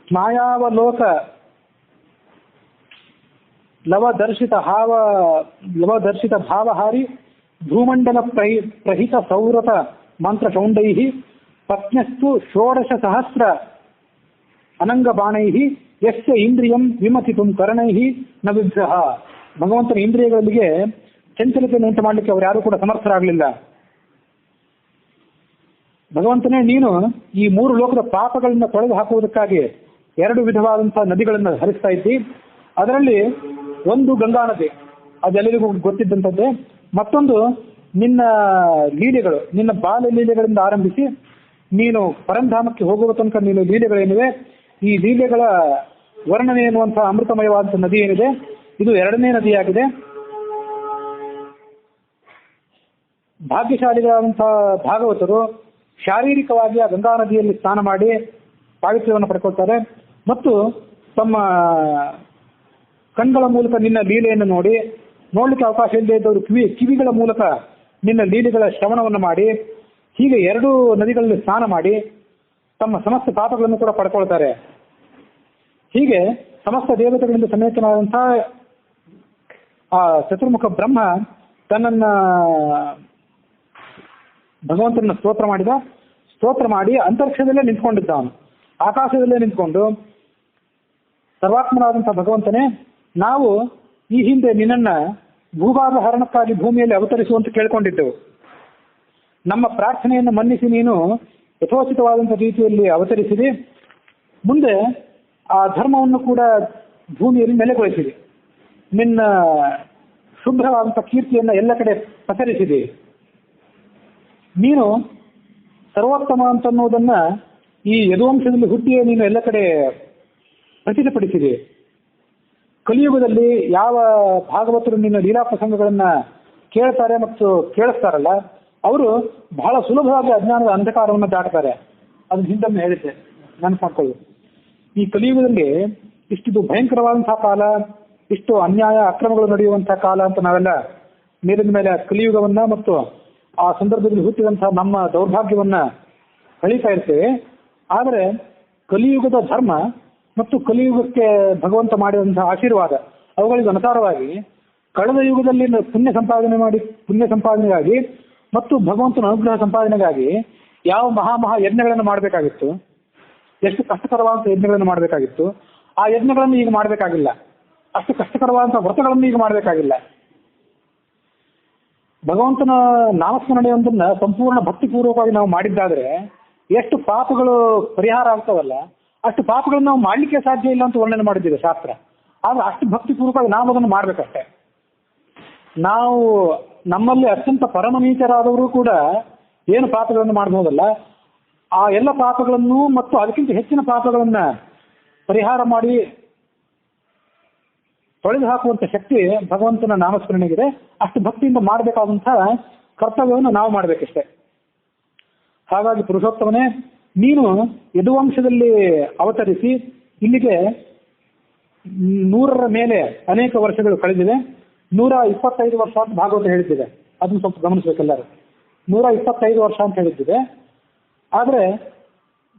ಮಾಯಾವಲೋಕ ಲವದರ್ಶಿತ ಭಾವಹಾರಿ ಭೂಮಂಡಲ ಪ್ರಹಿತ ಸೌರತ ಮಂತ್ರ ಚೌಂಡೈ ಪತ್ನಸ್ತು 16,000 ಅನಂಗಬಾಣೈ ಯಸ್ಯ ಇಂದ್ರಿಯಂ ವಿಮತಿತುಂ ಕರಣೈ ನ ವಿಗ್ರಹ. ಭಗವಂತನ ಇಂದ್ರಿಯಗಳಿಗೆ ಚಂಚಲತೆಯನ್ನು ಉಂಟು ಮಾಡಲಿಕ್ಕೆ ಅವರು ಯಾರೂ ಕೂಡ ಸಮರ್ಥರಾಗಲಿಲ್ಲ. ಭಗವಂತನೇ, ನೀನು ಈ 3 ಲೋಕದ ಪಾಪಗಳನ್ನು ತೊಳೆದು ಹಾಕುವುದಕ್ಕಾಗಿ 2 ವಿಧವಾದಂತಹ ನದಿಗಳನ್ನು ಹರಿಸ್ತಾ ಇದ್ದಿ. ಅದರಲ್ಲಿ ಒಂದು ಗಂಗಾ ನದಿ, ಅದೆಲ್ಲರಿಗೂ ಗೊತ್ತಿದ್ದಂಥದ್ದೇ. ಮತ್ತೊಂದು ನಿನ್ನ ಲೀಲೆಗಳು, ನಿನ್ನ ಬಾಲ್ಯ ಲೀಲೆಗಳಿಂದ ಆರಂಭಿಸಿ ನೀನು ಪರಂಧಾಮಕ್ಕೆ ಹೋಗುವ ತನಕ ನೀನು ಲೀಲೆಗಳೇನಿವೆ, ಈ ಲೀಲೆಗಳ ವರ್ಣನೆ ಎನ್ನುವಂತಹ ಅಮೃತಮಯವಾದಂಥ ನದಿ ಏನಿದೆ, ಇದು ಎರಡನೇ ನದಿಯಾಗಿದೆ. ಭಾಗ್ಯಶಾಲಿಗಳಾದಂತಹ ಭಾಗವತರು ಶಾರೀರಿಕವಾಗಿ ಆ ಗಂಗಾ ನದಿಯಲ್ಲಿ ಸ್ನಾನ ಮಾಡಿ ಪಾವಿತ್ರ್ಯವನ್ನು ಪಡ್ಕೊಳ್ತಾರೆ ಮತ್ತು ತಮ್ಮ ಕಣ್ಗಳ ಮೂಲಕ ನಿನ್ನ ಲೀಲೆಯನ್ನು ನೋಡ್ಲಿಕ್ಕೆ ಅವಕಾಶ ಇಲ್ಲದೆ ಇದ್ದವರು ಕಿವಿಗಳ ಮೂಲಕ ನಿನ್ನ ಲೀಲೆಗಳ ಶ್ರವಣವನ್ನು ಮಾಡಿ, ಹೀಗೆ ಎರಡೂ ನದಿಗಳಲ್ಲಿ ಸ್ನಾನ ಮಾಡಿ ತಮ್ಮ ಸಮಸ್ತ ಪಾಪಗಳನ್ನು ಕೂಡ ಪಡ್ಕೊಳ್ತಾರೆ. ಹೀಗೆ ಸಮಸ್ತ ದೇವತೆಗಳಿಂದ ಸಮೇತನಾದಂತಹ ಆ ಚತುರ್ಮುಖ ಬ್ರಹ್ಮ ತನ್ನನ್ನ ಭಗವಂತನ ಸ್ತೋತ್ರ ಮಾಡಿ ಅಂತರಿಕ್ಷದಲ್ಲೇ ನಿಂತ್ಕೊಂಡಿದ್ದ. ಅವನು ಆಕಾಶದಲ್ಲೇ ನಿಂತ್ಕೊಂಡು ಸರ್ವಾತ್ಮನಾದಂತಹ ಭಗವಂತನೇ, ನಾವು ಈ ಹಿಂದೆ ನಿನ್ನನ್ನ ಭೂಭಾಗ ಹರಣಕ್ಕಾಗಿ ಭೂಮಿಯಲ್ಲಿ ಅವತರಿಸುವಂತ ಕೇಳ್ಕೊಂಡಿದ್ದೆವು. ನಮ್ಮ ಪ್ರಾರ್ಥನೆಯನ್ನು ಮನ್ನಿಸಿ ನೀನು ಯಥೋಚಿತವಾದಂತಹ ರೀತಿಯಲ್ಲಿ ಅವತರಿಸಿದಿ. ಮುಂದೆ ಆ ಧರ್ಮವನ್ನು ಕೂಡ ಭೂಮಿಯಲ್ಲಿ ನೆಲೆಗೊಳಿಸಿದೆ. ನಿನ್ನ ಶುಭ್ರವಾದಂತಹ ಕೀರ್ತಿಯನ್ನು ಎಲ್ಲ ಕಡೆ ಪಸರಿಸಿದೆ. ನೀನು ಸರ್ವೋತ್ತಮ ಅಂತನ್ನುವುದನ್ನ ಈ ಯದುವಂಶದಲ್ಲಿ ಹುಟ್ಟಿಯೇ ನೀನು ಎಲ್ಲ ಕಡೆ ಪ್ರಸಿದ್ಧಪಡಿಸಿದೆ. ಕಲಿಯುಗದಲ್ಲಿ ಯಾವ ಭಾಗವತರು ನಿನ್ನ ಲೀಲಾ ಪ್ರಸಂಗಗಳನ್ನ ಕೇಳ್ತಾರೆ ಮತ್ತು ಕೇಳಿಸ್ತಾರಲ್ಲ, ಅವರು ಬಹಳ ಸುಲಭವಾಗಿ ಅಜ್ಞಾನದ ಅಂಧಕಾರವನ್ನು ದಾಟ್ತಾರೆ. ಅದನ್ನ ಹಿಂದೊಮ್ಮೆ ಹೇಳಿದ್ದೆ, ನೆನಪು ಮಾಡ್ಕೊಳ್ಳಿ. ಈ ಕಲಿಯುಗದಲ್ಲಿ ಇಷ್ಟಿದು ಭಯಂಕರವಾದಂತಹ ಕಾಲ, ಇಷ್ಟು ಅನ್ಯಾಯ ಅಕ್ರಮಗಳು ನಡೆಯುವಂತಹ ಕಾಲ ಅಂತ ನಾವೆಲ್ಲ ಮೇಲಿನ ಮೇಲೆ ಕಲಿಯುಗವನ್ನ ಮತ್ತು ಆ ಸಂದರ್ಭದಲ್ಲಿ ಹುಟ್ಟಿದಂತಹ ನಮ್ಮ ದೌರ್ಭಾಗ್ಯವನ್ನ ಕಳೀತಾ ಇರ್ತೇವೆ. ಆದರೆ ಕಲಿಯುಗದ ಧರ್ಮ ಮತ್ತು ಕಲಿಯುಗಕ್ಕೆ ಭಗವಂತ ಮಾಡಿದಂತಹ ಆಶೀರ್ವಾದ ಅವುಗಳಿಗೆ ಅನುಸಾರವಾಗಿ ಕಳೆದ ಯುಗದಲ್ಲಿ ಪುಣ್ಯ ಸಂಪಾದನೆಗಾಗಿ ಮತ್ತು ಭಗವಂತನ ಅನುಗ್ರಹ ಸಂಪಾದನೆಗಾಗಿ ಯಾವ ಮಹಾ ಯಜ್ಞಗಳನ್ನು ಮಾಡಬೇಕಾಗಿತ್ತು, ಎಷ್ಟು ಕಷ್ಟಕರವಾದಂತಹ ಯಜ್ಞಗಳನ್ನು ಮಾಡಬೇಕಾಗಿತ್ತು, ಆ ಯಜ್ಞಗಳನ್ನು ಈಗ ಮಾಡಬೇಕಾಗಿಲ್ಲ. ಅಷ್ಟು ಕಷ್ಟಕರವಾದಂತಹ ವ್ರತಗಳನ್ನು ಈಗ ಮಾಡಬೇಕಾಗಿಲ್ಲ. ಭಗವಂತನ ನಾಮಸ್ಮರಣೆಯೊಂದನ್ನ ಸಂಪೂರ್ಣ ಭಕ್ತಿಪೂರ್ವಕವಾಗಿ ನಾವು ಮಾಡಿದ್ದಾದ್ರೆ ಎಷ್ಟು ಪಾಪಗಳು ಪರಿಹಾರ ಆಗ್ತಾವಲ್ಲ, ಅಷ್ಟು ಪಾಪಗಳನ್ನು ನಾವು ಮಾಡ್ಲಿಕ್ಕೆ ಸಾಧ್ಯ ಇಲ್ಲ ಅಂತ ವರ್ಣನೆ ಮಾಡಿದ್ದೀವಿ ಶಾಸ್ತ್ರ. ಆದ್ರೆ ಅಷ್ಟು ಭಕ್ತಿಪೂರ್ವಕವಾಗಿ ನಾವು ಅದನ್ನು ಮಾಡ್ಬೇಕಷ್ಟೇ. ನಾವು ನಮ್ಮಲ್ಲಿ ಅತ್ಯಂತ ಪರಮನೀಚರಾದವರು ಕೂಡ ಏನು ಪಾಪಗಳನ್ನು ಮಾಡಬಹುದಲ್ಲ, ಆ ಎಲ್ಲ ಪಾಪಗಳನ್ನು ಮತ್ತು ಅದಕ್ಕಿಂತ ಹೆಚ್ಚಿನ ಪಾಪಗಳನ್ನ ಪರಿಹಾರ ಮಾಡಿ ತೊಳೆದು ಹಾಕುವಂತ ಶಕ್ತಿ ಭಗವಂತನ ನಾಮಸ್ಮರಣೆಗಿದೆ. ಅಷ್ಟು ಭಕ್ತಿಯಿಂದ ಮಾಡಬೇಕಾದಂತಹ ಕರ್ತವ್ಯವನ್ನು ನಾವು ಮಾಡಬೇಕಷ್ಟೇ. ಹಾಗಾಗಿ ಪುರುಷೋತ್ತಮನೇ, ನೀನು ಯದುವಂಶದಲ್ಲಿ ಅವತರಿಸಿ ಇಲ್ಲಿಗೆ 100ರ ಮೇಲೆ ಅನೇಕ ವರ್ಷಗಳು ಕಳೆದಿವೆ. 125 ವರ್ಷ ಅಂತ ಭಾಗವತ ಹೇಳಿದ್ದಿದೆ. ಅದನ್ನು ಸ್ವಲ್ಪ ಗಮನಿಸಬೇಕೆಲ್ಲರೂ. 125 ವರ್ಷ ಅಂತ ಹೇಳಿದ್ದಿದೆ. ಆದರೆ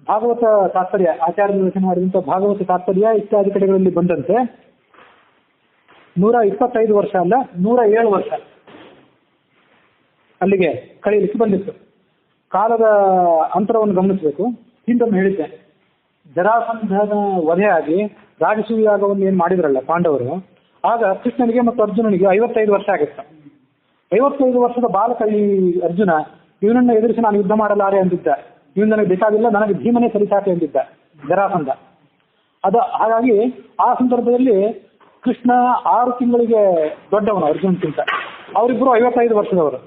ಭಾಗವತ ತಾತ್ಪರ್ಯ, ಆಚಾರ್ಯ ರಚನೆ ಮಾಡಿದಂಥ ಭಾಗವತ ತಾತ್ಪರ್ಯ ಇತ್ಯಾದಿ ಕಡೆಗಳಲ್ಲಿ ಬಂದಂತೆ 125 ವರ್ಷ ಅಲ್ಲ, 107 ವರ್ಷ ಅಲ್ಲಿಗೆ ಕಳೆಯಲಿಕ್ಕೆ ಬಂದಿತ್ತು. ಕಾಲದ ಅಂತರವನ್ನು ಗಮನಿಸಬೇಕು. ಹಿಂದೊಮ್ಮೆ ಹೇಳಿದ್ದೆ, ಜರಾಸಂಧನ ವಧೆಯಾಗಿ ರಾಜಸೂಯಾಗವನ್ನು ಏನು ಮಾಡಿದ್ರಲ್ಲ ಪಾಂಡವರು, ಆಗ ಕೃಷ್ಣನಿಗೆ ಮತ್ತು ಅರ್ಜುನನಿಗೆ 55 ವರ್ಷ ಆಗಿತ್ತು. 55 ವರ್ಷದ ಬಾಲಕ ಈ ಅರ್ಜುನ ಇವನನ್ನ ಎದುರಿಸಿ ನಾನು ಯುದ್ಧ ಮಾಡಲಾರೆ ಅಂದಿದ್ದ. ಇವನು ನನಗೆ ಬೇಕಾಗಿಲ್ಲ, ನನಗೆ ಭೀಮನೇ ಸರಿಸಾಕೆ ಎಂದಿದ್ದ ಜರಾಸಂಧ. ಹಾಗಾಗಿ ಆ ಸಂದರ್ಭದಲ್ಲಿ ಕೃಷ್ಣ 6 ತಿಂಗಳಿಗೆ ದೊಡ್ಡವನು ಅರ್ಜುನಕ್ಕಿಂತ. ಅವರಿಬ್ಬರು 55 ವರ್ಷದವರು.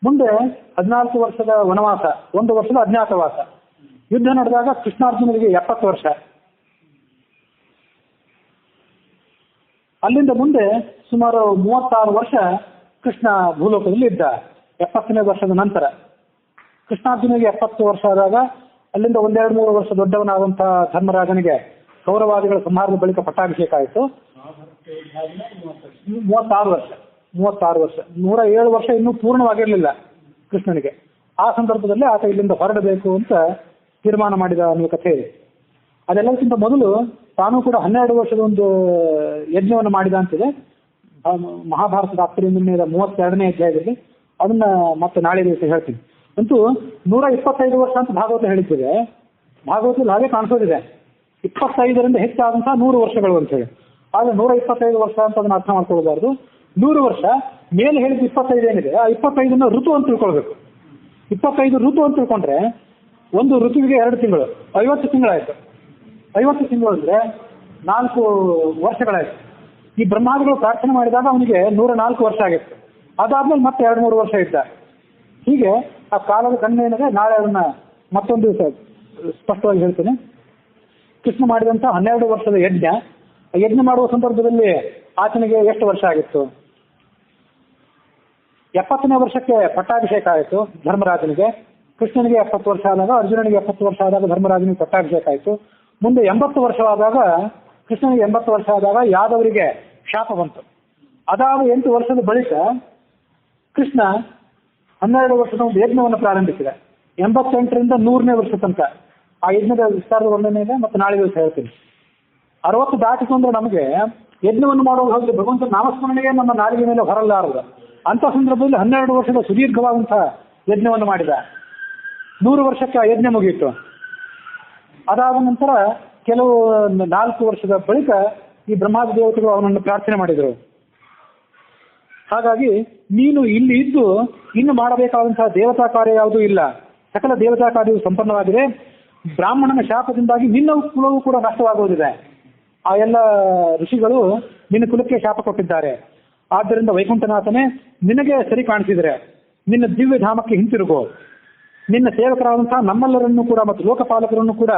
ಮುಂದೆ 14 ವರ್ಷದ ವನವಾಸ, 1 ವರ್ಷದ ಅಜ್ಞಾತವಾಸ. ಯುದ್ಧ ನಡೆದಾಗ ಕೃಷ್ಣಾರ್ಜುನರಿಗೆ 70 ವರ್ಷ. ಅಲ್ಲಿಂದ ಮುಂದೆ ಸುಮಾರು 36 ವರ್ಷ ಕೃಷ್ಣ ಭೂಲೋಕದಲ್ಲಿ ಇದ್ದ. 70ನೇ ವರ್ಷದ ನಂತರ ಕೃಷ್ಣಾರ್ಜುನಿಗೆ 70 ವರ್ಷ ಆದಾಗ ಅಲ್ಲಿಂದ 1-2-3 ವರ್ಷ ದೊಡ್ಡವನಾದಂತಹ ಧರ್ಮರಾಜನಿಗೆ ಕೌರವಾದಿಗಳ ಸಂಹಾರದ ಬಳಿಕ ಪಟ್ಟಾಭಿಷೇಕ ಆಯಿತು. 36 ವರ್ಷ 107 ವರ್ಷ ಇನ್ನೂ ಪೂರ್ಣವಾಗಿರಲಿಲ್ಲ ಕೃಷ್ಣನಿಗೆ. ಆ ಸಂದರ್ಭದಲ್ಲಿ ಆತ ಇಲ್ಲಿಂದ ಹೊರಡಬೇಕು ಅಂತ ತೀರ್ಮಾನ ಮಾಡಿದ ಅನ್ನುವ ಕಥೆ ಇದೆ. ಅದೆಲ್ಲಕ್ಕಿಂತ ಮೊದಲು ತಾನೂ ಕೂಡ 12 ವರ್ಷದ ಒಂದು ಯಜ್ಞವನ್ನು ಮಾಡಿದ ಅಂತಿದೆ ಮಹಾಭಾರತದ ತಾತ್ಪರ್ಯ 32ನೇ ಅಧ್ಯಾಯದಲ್ಲಿ. ಅದನ್ನ ಮತ್ತೆ ನಾಳೆ ದಿವಸ ಹೇಳ್ತೀನಿ. ಅಂತೂ 125 ವರ್ಷ ಅಂತ ಭಾಗವತ ಹೇಳಿದ್ದೇವೆ. ಭಾಗವತದಲ್ಲಿ ಹಾಗೆ ಕಾಣಿಸೋದಿದೆ 25ರಿಂದ ಹೆಚ್ಚಾದಂತಹ 100 ವರ್ಷಗಳು ಅಂತ ಹೇಳಿ. ಆದ್ರೆ 125 ವರ್ಷ ಅಂತ ಅದನ್ನ ಅರ್ಥ ಮಾಡ್ಕೊಳ್ಬಾರ್ದು. 100 ವರ್ಷ ಮೇಲೆ ಹೇಳಿದ 25 ಏನಿದೆ, ಆ 25ನ ಋತು ಅಂತ ತಿಳ್ಕೊಳ್ಬೇಕು. 25 ಋತು ಅಂತ ತಿಳ್ಕೊಂಡ್ರೆ ಒಂದು ಋತುವಿಗೆ 2 ತಿಂಗಳು, 50 ತಿಂಗಳಾಯ್ತು. 50 ತಿಂಗಳು ಅಂದ್ರೆ 4 ವರ್ಷಗಳಾಯ್ತು. ಈ ಬ್ರಹ್ಮಾದಿಗಳು ಪ್ರಾರ್ಥನೆ ಮಾಡಿದಾಗ ಅವನಿಗೆ 104 ವರ್ಷ ಆಗಿತ್ತು. ಅದಾದ್ಮೇಲೆ ಮತ್ತೆ 2-3 ವರ್ಷ ಇದ್ದ. ಹೀಗೆ ಆ ಕಾಲದ ಗಣ್ಯನಿಗೆ ನಾಳೆ ಅದನ್ನ ಮತ್ತೊಂದು ದಿವಸ ಸ್ಪಷ್ಟವಾಗಿ ಹೇಳ್ತೇನೆ. ಕೃಷ್ಣ ಮಾಡಿದಂತ 12 ವರ್ಷದ ಯಜ್ಞ, ಯಜ್ಞ ಮಾಡುವ ಸಂದರ್ಭದಲ್ಲಿ ಆತನಿಗೆ ಎಷ್ಟು ವರ್ಷ ಆಗಿತ್ತು? 70ನೇ ವರ್ಷಕ್ಕೆ ಪಟ್ಟಾಭಿಷೇಕ ಆಯಿತು ಧರ್ಮರಾಜನಿಗೆ. ಕೃಷ್ಣನಿಗೆ 70 ವರ್ಷ ಆದಾಗ, ಅರ್ಜುನನಿಗೆ 70 ವರ್ಷ ಆದಾಗ ಧರ್ಮರಾಜನಿಗೆ ಪಟ್ಟಾಭಿಷೇಕ ಆಯಿತು. ಮುಂದೆ 80 ವರ್ಷವಾದಾಗ, ಕೃಷ್ಣನಿಗೆ 80 ವರ್ಷ ಆದಾಗ ಯಾದವರಿಗೆ ಶಾಪ ಬಂತು. ಅದಾದ 8 ವರ್ಷದ ಬಳಿಕ ಕೃಷ್ಣ 12 ವರ್ಷದ ಒಂದು ಯಜ್ಞವನ್ನು ಪ್ರಾರಂಭಿಸಿದ. 88ರಿಂದ 100ನೇ ವರ್ಷ ತನಕ ಆ ಯಜ್ಞದ ವಿಸ್ತಾರದ ವರ್ಣನೆ ಇದೆ, ಮತ್ತೆ ನಾಳೆ ದಿವಸ ಹೇಳ್ತೀನಿ. 60 ದಾಟಿತು ಅಂದ್ರೆ ನಮಗೆ ಯಜ್ಞವನ್ನು ಮಾಡುವಾಗ ಹೋಗಿ ಭಗವಂತ ನಾಮಸ್ಮರಣೆಗೆ ನಮ್ಮ ನಾಲಿಗೆ ಮೇಲೆ ಹೊರಲಾರದು. ಅಂತ ಸಂದರ್ಭದಲ್ಲಿ 12 ವರ್ಷದ ಸುದೀರ್ಘವಾದಂತಹ ಯಜ್ಞವನ್ನು ಮಾಡಿದ. 100 ವರ್ಷಕ್ಕೆ ಆ ಯಜ್ಞ ಮುಗಿಯಿತು. ಅದಾದ ನಂತರ ಕೆಲವು 4 ವರ್ಷದ ಬಳಿಕ ಈ ಬ್ರಹ್ಮಾದಿ ದೇವತೆಗಳು ಅವನನ್ನು ಪ್ರಾರ್ಥನೆ ಮಾಡಿದರು. ಹಾಗಾಗಿ ನೀನು ಇಲ್ಲಿ ಇದ್ದು ಇನ್ನು ಮಾಡಬೇಕಾದಂತಹ ದೇವತಾ ಕಾರ್ಯ ಯಾವುದೂ ಇಲ್ಲ, ಸಕಲ ದೇವತಾ ಕಾರ್ಯವು ಸಂಪನ್ನವಾಗಿದೆ. ಬ್ರಾಹ್ಮಣನ ಶಾಪದಿಂದಾಗಿ ನಿನ್ನ ಕುಲವೂ ಕೂಡ ನಷ್ಟವಾಗುವುದಿದೆ. ಆ ಎಲ್ಲ ಋಷಿಗಳು ನಿನ್ನ ಕುಲಕ್ಕೆ ಶಾಪ ಕೊಟ್ಟಿದ್ದಾರೆ. ಆದ್ದರಿಂದ ವೈಕುಂಠನಾಥನೇ, ನಿನಗೆ ಸರಿ ಕಾಣಿಸಿದರೆ ನಿನ್ನ ದಿವ್ಯ ಧಾಮಕ್ಕೆ ಹಿಂತಿರುಗು. ನಿನ್ನ ಸೇವಕರಾದಂತಹ ನಮ್ಮೆಲ್ಲರನ್ನು ಕೂಡ ಮತ್ತು ಲೋಕಪಾಲಕರನ್ನು ಕೂಡ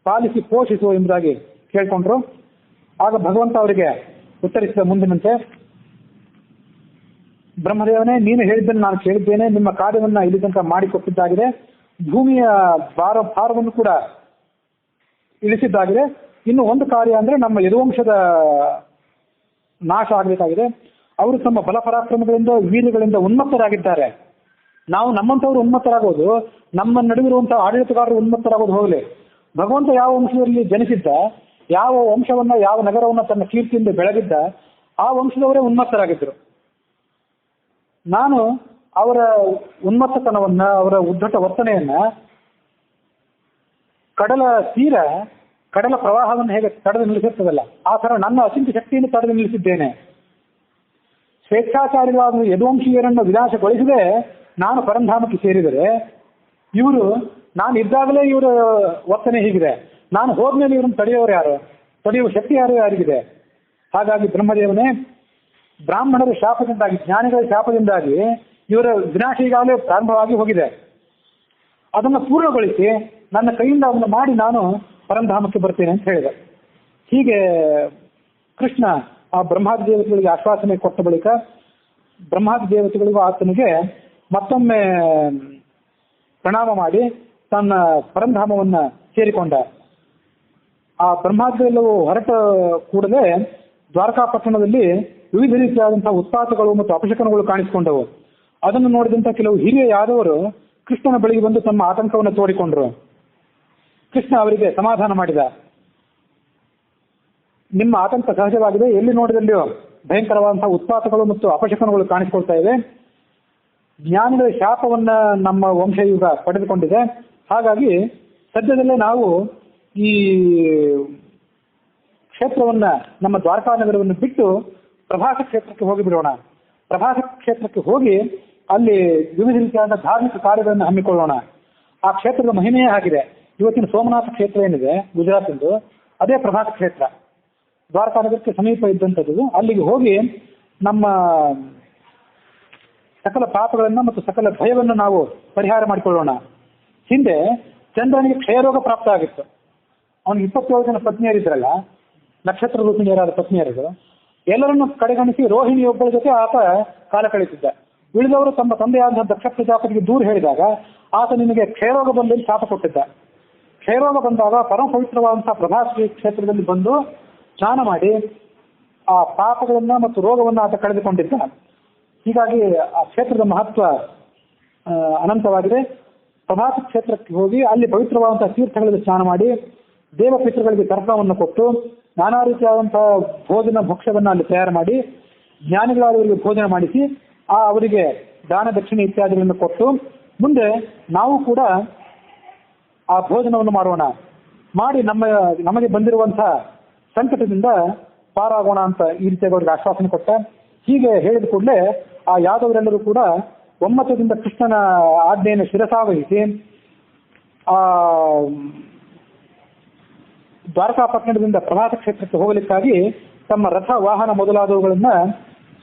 ಪಾಲಿಸಿ ಪೋಷಿಸು ಎಂಬುದಾಗಿ ಕೇಳ್ಕೊಂಡ್ರು. ಆಗ ಭಗವಂತ ಅವರಿಗೆ ಉತ್ತರಿಸಿದ ಮುಂದಿನಂತೆ, ಬ್ರಹ್ಮದೇವನೇ, ನೀನು ಹೇಳಿದ್ದನ್ನು ನಾನು ಕೇಳಿದ್ದೇನೆ. ನಿಮ್ಮ ಕಾರ್ಯವನ್ನ ಇಲ್ಲಿ ತನಕ ಮಾಡಿಕೊಟ್ಟಿದ್ದಾಗಿದೆ. ಭೂಮಿಯ ಭಾರವನ್ನು ಕೂಡ ಇಳಿಸಿದ್ದಾಗಿದೆ. ಇನ್ನು ಒಂದು ಕಾರ್ಯ ಅಂದ್ರೆ ನಮ್ಮ ಯದುವಂಶದ ನಾಶ ಆಗಬೇಕಾಗಿದೆ. ಅವರು ತಮ್ಮ ಬಲಪರಾಕ್ರಮಗಳಿಂದ ವೀರ್ಯಗಳಿಂದ ಉನ್ಮತ್ತರಾಗಿದ್ದಾರೆ. ನಾವು ನಮ್ಮಂಥವ್ರು ಉನ್ಮತ್ತರಾಗೋದು, ನಮ್ಮ ನಡುವಿರುವಂತಹ ಆಡಳಿತಗಾರರು ಉನ್ಮತ್ತರಾಗೋದು ಹೋಗಲಿ. ಭಗವಂತ ಯಾವ ವಂಶದಲ್ಲಿ ಜನಿಸಿದ್ದ, ಯಾವ ವಂಶವನ್ನ, ಯಾವ ನಗರವನ್ನ ತನ್ನ ಕೀರ್ತಿಯಿಂದ ಬೆಳಗಿದ್ದ, ಆ ವಂಶದವರೇ ಉನ್ಮತ್ತರಾಗಿದ್ದರು. ನಾನು ಅವರ ಉನ್ಮತ್ತತನವನ್ನ, ಅವರ ಉದ್ದಟ ವರ್ತನೆಯನ್ನ, ಕಡಲ ಪ್ರವಾಹವನ್ನು ಹೇಗೆ ತಡೆದು ನಿಲ್ಲಿಸುತ್ತದಲ್ಲ, ಆ ಥರ ನನ್ನ ಅಚಿಂತ್ಯ ಶಕ್ತಿಯನ್ನು ತಡೆದು ನಿಲ್ಲಿಸಿದ್ದೇನೆ. ಸ್ವೇಚ್ಛಾಚಾರಿಗಳಾದ ಯದುವಂಶೀಯರನ್ನು ವಿನಾಶಗೊಳಿಸದೆ ನಾನು ಪರಂಧಾಮಕ್ಕೆ ಸೇರಿದರೆ, ಇವರು ನಾನು ಇದ್ದಾಗಲೇ ಇವರ ವರ್ತನೆ ಹೀಗಿದೆ, ನಾನು ಹೋದ್ಮೇಲೆ ಇವರನ್ನು ತಡೆಯುವ ಶಕ್ತಿ ಯಾರಿಗಿದೆ? ಹಾಗಾಗಿ ಬ್ರಹ್ಮದೇವನೇ, ಬ್ರಾಹ್ಮಣರ ಶಾಪದಿಂದಾಗಿ, ಜ್ಞಾನಿಗಳ ಶಾಪದಿಂದಾಗಿ ಇವರ ವಿನಾಶ ಈಗಾಗಲೇ ಪ್ರಾರಂಭವಾಗಿ ಹೋಗಿದೆ. ಅದನ್ನು ಪೂರ್ಣಗೊಳಿಸಿ ನನ್ನ ಕೈಯಿಂದ ಅದನ್ನು ಮಾಡಿ ನಾನು ಪರಂಧಾಮಕ್ಕೆ ಬರ್ತೇನೆ ಅಂತ ಹೇಳಿದೆ. ಹೀಗೆ ಕೃಷ್ಣ ಆ ಬ್ರಹ್ಮಾದಿ ದೇವತೆಗಳಿಗೆ ಆಶ್ವಾಸನೆ ಕೊಟ್ಟ ಬಳಿಕ ಬ್ರಹ್ಮಾದಿ ದೇವತೆಗಳಿಗೂ ಆತನಿಗೆ ಮತ್ತೊಮ್ಮೆ ಪ್ರಣಾಮ ಮಾಡಿ ತನ್ನ ಪರಂಧಾಮವನ್ನ ಸೇರಿಕೊಂಡ. ಆ ಬ್ರಹ್ಮಾದಿಗಳೆಲ್ಲವೂ ಹೊರಟ ಕೂಡಲೇ ದ್ವಾರಕಾಪಟ್ಟಣದಲ್ಲಿ ವಿವಿಧ ರೀತಿಯಾದಂತಹ ಉತ್ಪಾತಗಳು ಮತ್ತು ಅಪಶಕನಗಳು ಕಾಣಿಸಿಕೊಂಡವು. ಅದನ್ನು ನೋಡಿದಂಥ ಕೆಲವು ಹಿರಿಯ ಯಾದವರು ಕೃಷ್ಣನ ಬಳಿಗೆ ಬಂದು ತಮ್ಮ ಆತಂಕವನ್ನು ತೋಡಿಕೊಂಡ್ರು. ಕೃಷ್ಣ ಅವರಿಗೆ ಸಮಾಧಾನ ಮಾಡಿದ. ನಿಮ್ಮ ಆತಂಕ ಸಹಜವಾಗಿದೆ. ಎಲ್ಲಿ ನೋಡಿದಲ್ಲಿಯೂ ಭಯಂಕರವಾದಂತಹ ಉತ್ಪಾತಗಳು ಮತ್ತು ಅಪಶಕನಗಳು ಕಾಣಿಸಿಕೊಳ್ತಾ ಇವೆ. ಜ್ಞಾನಿಗಳ ಶಾಪವನ್ನ ನಮ್ಮ ವಂಶಯುಗ ಪಡೆದುಕೊಂಡಿದೆ. ಹಾಗಾಗಿ ಸದ್ಯದಲ್ಲೇ ನಾವು ಈ ಕ್ಷೇತ್ರವನ್ನ, ನಮ್ಮ ದ್ವಾರಕಾ ನಗರವನ್ನು ಬಿಟ್ಟು ಪ್ರಭಾಸ ಕ್ಷೇತ್ರಕ್ಕೆ ಹೋಗಿ ಬಿಡೋಣ. ಪ್ರಭಾಸ ಕ್ಷೇತ್ರಕ್ಕೆ ಹೋಗಿ ಅಲ್ಲಿ ವಿವಿಧ ರೀತಿಯಾದ ಧಾರ್ಮಿಕ ಕಾರ್ಯಗಳನ್ನು ಹಮ್ಮಿಕೊಳ್ಳೋಣ. ಆ ಕ್ಷೇತ್ರದ ಮಹಿಮೆಯೇ ಆಗಿದೆ. ಇವತ್ತಿನ ಸೋಮನಾಥ ಕ್ಷೇತ್ರ ಏನಿದೆ ಗುಜರಾತಿಂದು, ಅದೇ ಪ್ರಭಾಸ ಕ್ಷೇತ್ರ. ದ್ವಾರಕಾ ನಗರಕ್ಕೆ ಸಮೀಪ ಇದ್ದಂಥದ್ದು. ಅಲ್ಲಿಗೆ ಹೋಗಿ ನಮ್ಮ ಸಕಲ ಪಾಪಗಳನ್ನ ಮತ್ತು ಸಕಲ ಭಯವನ್ನು ನಾವು ಪರಿಹಾರ ಮಾಡಿಕೊಳ್ಳೋಣ. ಹಿಂದೆ ಚಂದ್ರನಿಗೆ ಕ್ಷಯರೋಗ ಪ್ರಾಪ್ತ ಆಗಿತ್ತು. ಅವನಿಗೆ 27 ಜನ ಪತ್ನಿಯರಿದ್ರಲ್ಲ, ನಕ್ಷತ್ರ ರೂಪಿಣಿಯರಾದ ಪತ್ನಿಯರು, ಎಲ್ಲರನ್ನು ಕಡೆಗಣಿಸಿ ರೋಹಿಣಿ ಒಬ್ಬಳ ಜೊತೆ ಆತ ಕಾಲ ಕಳೆಯುತ್ತಿದ್ದ. ಉಳಿದವರು ತಮ್ಮ ತಂದೆಯಾದ ದಕ್ಷ ಪ್ರಜಾಪತಿಗೆ ದೂರ ಹೇಳಿದಾಗ ಆತ ನಿನಗೆ ಕ್ಷಯರೋಗ ಬಂದಲ್ಲಿ ಶಾಪ ಕೊಟ್ಟಿದ್ದ. ಕ್ಷಯರೋಗ ಬಂದಾಗ ಪರಮ ಪವಿತ್ರವಾದಂತಹ ಪ್ರಭಾಸ ಕ್ಷೇತ್ರದಲ್ಲಿ ಬಂದು ಸ್ನಾನ ಮಾಡಿ ಆ ಪಾಪಗಳನ್ನ ಮತ್ತು ರೋಗವನ್ನು ಆತ ಕಳೆದುಕೊಂಡಿದ್ದ. ಹೀಗಾಗಿ ಆ ಕ್ಷೇತ್ರದ ಮಹತ್ವ ಅನಂತವಾಗಿದೆ. ಪ್ರಭಾಸ ಕ್ಷೇತ್ರಕ್ಕೆ ಹೋಗಿ ಅಲ್ಲಿ ಪವಿತ್ರವಾದಂತಹ ತೀರ್ಥಗಳಲ್ಲಿ ಸ್ನಾನ ಮಾಡಿ ದೇವಪಿತೃಗಳಿಗೆ ತರ್ಪಣವನ್ನು ಕೊಟ್ಟು ನಾನಾ ರೀತಿಯಾದಂತಹ ಭೋಕ್ಷವನ್ನ ಅಲ್ಲಿ ತಯಾರು ಮಾಡಿ ಜ್ಞಾನಿಗಳಾದವರಿಗೆ ಭೋಜನ ಮಾಡಿಸಿ ಅವರಿಗೆ ದಾನ ದಕ್ಷಿಣೆ ಇತ್ಯಾದಿಗಳನ್ನು ಕೊಟ್ಟು ಮುಂದೆ ನಾವು ಕೂಡ ಆ ಭೋಜನವನ್ನು ಮಾಡೋಣ, ಮಾಡಿ ನಮಗೆ ಬಂದಿರುವಂತಹ ಸಂಕಟದಿಂದ ಪಾರಾಗೋಣ ಅಂತ ಈ ರೀತಿಯಾಗಿ ಅವರಿಗೆ ಆಶ್ವಾಸನೆ ಕೊಟ್ಟ. ಹೀಗೆ ಹೇಳಿದ ಕೂಡಲೇ ಆ ಯಾದವರೆಲ್ಲರೂ ಕೂಡ ಒಮ್ಮತದಿಂದ ಕೃಷ್ಣನ ಆಜ್ಞೆಯನ್ನು ಶಿರಸಾವಹಿಸಿ ಆ ದ್ವಾರಕಾಪಟ್ಟಣದಿಂದ ಪ್ರಭಾಸ ಕ್ಷೇತ್ರಕ್ಕೆ ಹೋಗಲಿಕ್ಕಾಗಿ ತಮ್ಮ ರಥ ವಾಹನ ಮೊದಲಾದವುಗಳನ್ನ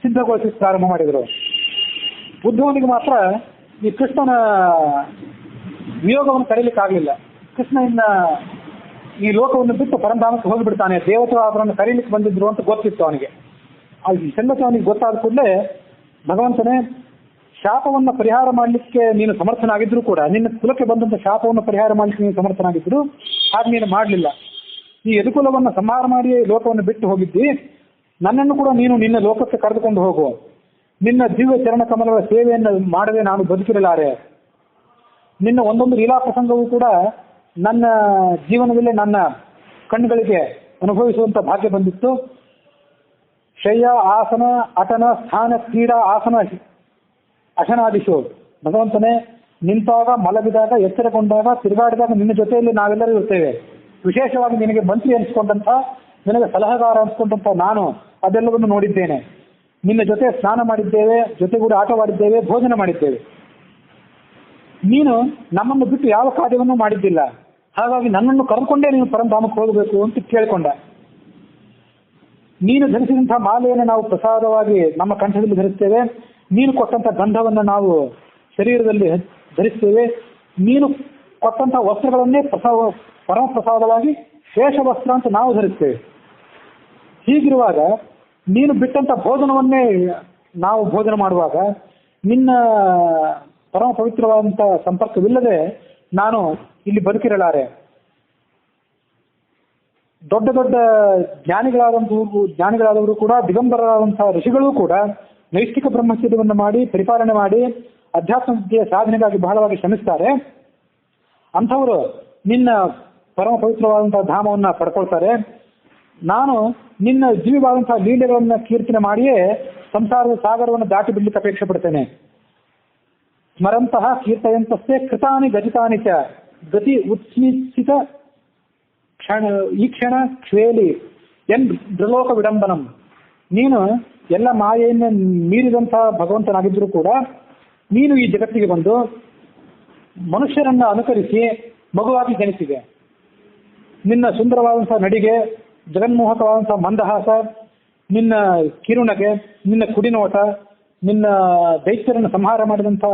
ಸಿದ್ಧಗೊಳಿಸಿ ಪ್ರಾರಂಭ ಮಾಡಿದರು. ಉದ್ಧವನಿಗೆ ಮಾತ್ರ ಈ ಕೃಷ್ಣನ ವಿಯೋಗವನ್ನು ಕರೀಲಿಕ್ಕಾಗಲಿಲ್ಲ. ಕೃಷ್ಣ ಇನ್ನ ಈ ಲೋಕವನ್ನು ಬಿಟ್ಟು ಪರಂಧಾಮಕ್ಕೆ ಹೋಗಿಬಿಡ್ತಾನೆ, ದೇವತೆ ಅವರನ್ನು ಕರೀಲಿಕ್ಕೆ ಬಂದಿದ್ರು ಅಂತ ಗೊತ್ತಿತ್ತು ಅವನಿಗೆ. ಈ ಸಂಗತಿ ಅವನಿಗೆ ಗೊತ್ತಾದ ಕೂಡಲೇ ಭಗವಂತನೇ, ಶಾಪವನ್ನು ಪರಿಹಾರ ಮಾಡಲಿಕ್ಕೆ ನೀನು ಸಮರ್ಥನಾಗಿದ್ರು ಕೂಡ, ನಿನ್ನ ಕುಲಕ್ಕೆ ಬಂದಂತ ಶಾಪವನ್ನು ಪರಿಹಾರ ಮಾಡಲಿಕ್ಕೆ ನೀನು ಸಮರ್ಥನಾಗಿದ್ರು, ಹಾಗೆ ನೀನು ಮಾಡಲಿಲ್ಲ. ಈ ಯದುಕುಲವನ್ನು ಸಂಹಾರ ಮಾಡಿ ಲೋಕವನ್ನು ಬಿಟ್ಟು ಹೋಗಿದ್ದಿ, ನನ್ನನ್ನು ಕೂಡ ನೀನು ನಿನ್ನ ಲೋಕಕ್ಕೆ ಕರೆದುಕೊಂಡು ಹೋಗು. ನಿನ್ನ ದಿವ್ಯ ಚರಣ ಕಮಲಗಳ ಸೇವೆಯನ್ನು ಮಾಡದೆ ನಾನು ಬದುಕಿರಲಾರೆ. ನಿನ್ನ ಒಂದೊಂದು ಲೀಲಾ ಪ್ರಸಂಗವೂ ಕೂಡ ನನ್ನ ಜೀವನದಲ್ಲೇ ನನ್ನ ಕಣ್ಣುಗಳಿಗೆ ಅನುಭವಿಸುವಂತ ಭಾಗ್ಯ ಬಂದಿತ್ತು. ಶಯ್ಯ ಆಸನ ಅಟನ ಸ್ಥಾನ ಕ್ರೀಡಾ ಆಸನ ಅಶನಾದಿಶು. ಭಗವಂತನೇ, ನಿಂತಾಗ, ಮಲಗಿದಾಗ, ಎಚ್ಚರಗೊಂಡಾಗ, ತಿರುಗಾಡಿದಾಗ ನಿನ್ನ ಜೊತೆಯಲ್ಲಿ ನಾವೆಲ್ಲರೂ ಇರ್ತೇವೆ. ವಿಶೇಷವಾಗಿ ನಿನಗೆ ಮಂತ್ರಿ ಅನಿಸ್ಕೊಂಡಂತ, ನಿನಗೆ ಸಲಹೆಗಾರ ಅನಿಸ್ಕೊಂಡಂತ ನಾನು ಅದೆಲ್ಲವನ್ನು ನೋಡಿದ್ದೇನೆ. ನಿನ್ನ ಜೊತೆ ಸ್ನಾನ ಮಾಡಿದ್ದೇವೆ, ಜೊತೆಗೂಡಿ ಆಟವಾಡಿದ್ದೇವೆ, ಭೋಜನ ಮಾಡಿದ್ದೇವೆ. ನೀನು ನಮ್ಮನ್ನು ಬಿಟ್ಟು ಯಾವ ಕಾರ್ಯವನ್ನು ಮಾಡಿದ್ದಿಲ್ಲ. ಹಾಗಾಗಿ ನನ್ನನ್ನು ಕರೆದುಕೊಂಡೇ ನೀನು ಪರಂಧಾಮಕ್ಕೆ ಹೋಗಬೇಕು ಅಂತ ಕೇಳಿಕೊಂಡ. ನೀನು ಧರಿಸಿದಂತಹ ಮಾಲೆಯನ್ನು ನಾವು ಪ್ರಸಾದವಾಗಿ ನಮ್ಮ ಕಂಠದಲ್ಲಿ ಧರಿಸ್ತೇವೆ. ನೀನು ಕೊಟ್ಟಂತ ಗಂಧವನ್ನು ನಾವು ಶರೀರದಲ್ಲಿ ಧರಿಸ್ತೇವೆ. ನೀನು ಕೊಟ್ಟಂತಹ ವಸ್ತ್ರಗಳನ್ನೇ ಪರಮ ಪ್ರಸಾದವಾಗಿ ಶೇಷ ವಸ್ತ್ರ ಅಂತ ನಾವು ಧರಿಸ್ತೇವೆ. ಹೀಗಿರುವಾಗ ನೀನು ಬಿಟ್ಟಂತ ಭೋಜನವನ್ನೇ ನಾವು ಭೋಜನ ಮಾಡುವಾಗ ನಿನ್ನ ಪರಮ ಪವಿತ್ರವಾದಂಥ ಸಂಪರ್ಕವಿಲ್ಲದೆ ನಾನು ಇಲ್ಲಿ ಬದುಕಿರಲಾರೆ. ದೊಡ್ಡ ದೊಡ್ಡ ಜ್ಞಾನಿಗಳಾದವರು ಕೂಡ, ದಿಗಂಬರರಾದಂತಹ ಋಷಿಗಳೂ ಕೂಡ ನೈಷ್ಠಿಕ ಬ್ರಹ್ಮಚರ್ಯವನ್ನು ಮಾಡಿ ಪರಿಪಾಲನೆ ಮಾಡಿ ಅಧ್ಯಾತ್ಮ ವಿದ್ಯೆಯ ಸಾಧನೆಗಾಗಿ ಬಹಳವಾಗಿ ಶ್ರಮಿಸ್ತಾರೆ. ಅಂಥವರು ನಿನ್ನ ಪರಮ ಪವಿತ್ರವಾದಂತಹ ಧಾಮವನ್ನು ಪಡ್ಕೊಳ್ತಾರೆ. ನಾನು ನಿನ್ನ ಜೀವಿವಾದಂತಹ ಲೀಲೆಗಳನ್ನು ಕೀರ್ತನೆ ಮಾಡಿಯೇ ಸಂಸಾರದ ಸಾಗರವನ್ನು ದಾಟಿ ಬಿಡ್ಲಿಕ್ಕೆ ಅಪೇಕ್ಷೆ ಪಡ್ತೇನೆ. ಸ್ಮರಂತಹ ಕೀರ್ತಯಂತಸ್ತೆ ಕೃತಾನಿ ಗತಿತಾನಿ ಚ ಗತಿ ಉತ್ಸ್ಮಿತ ಈ ಕ್ಷಣ ಕ್ಷೇಲಿ ಎನ್ ದ್ರಲೋಕ ವಿಡಂಬನಂ. ನೀನು ಎಲ್ಲ ಮಾಯೆಯನ್ನು ಮೀರಿದಂತಹ ಭಗವಂತನಾಗಿದ್ದರೂ ಕೂಡ ನೀನು ಈ ಜಗತ್ತಿಗೆ ಬಂದು ಮನುಷ್ಯರನ್ನ ಅನುಕರಿಸಿ ಮಗುವಾಗಿ ಜನಿಸಿದೆ. ನಿನ್ನ ಸುಂದರವಾದಂತಹ ನಡಿಗೆ, ಜಗನ್ಮೋಹಕವಾದಂತಹ ಮಂದಹಾಸ, ನಿನ್ನ ಕಿರುನಗೆ, ನಿನ್ನ ಕುಡಿನೋಟ, ನಿನ್ನ ದೈತ್ಯರನ್ನು ಸಂಹಾರ ಮಾಡಿದಂತಹ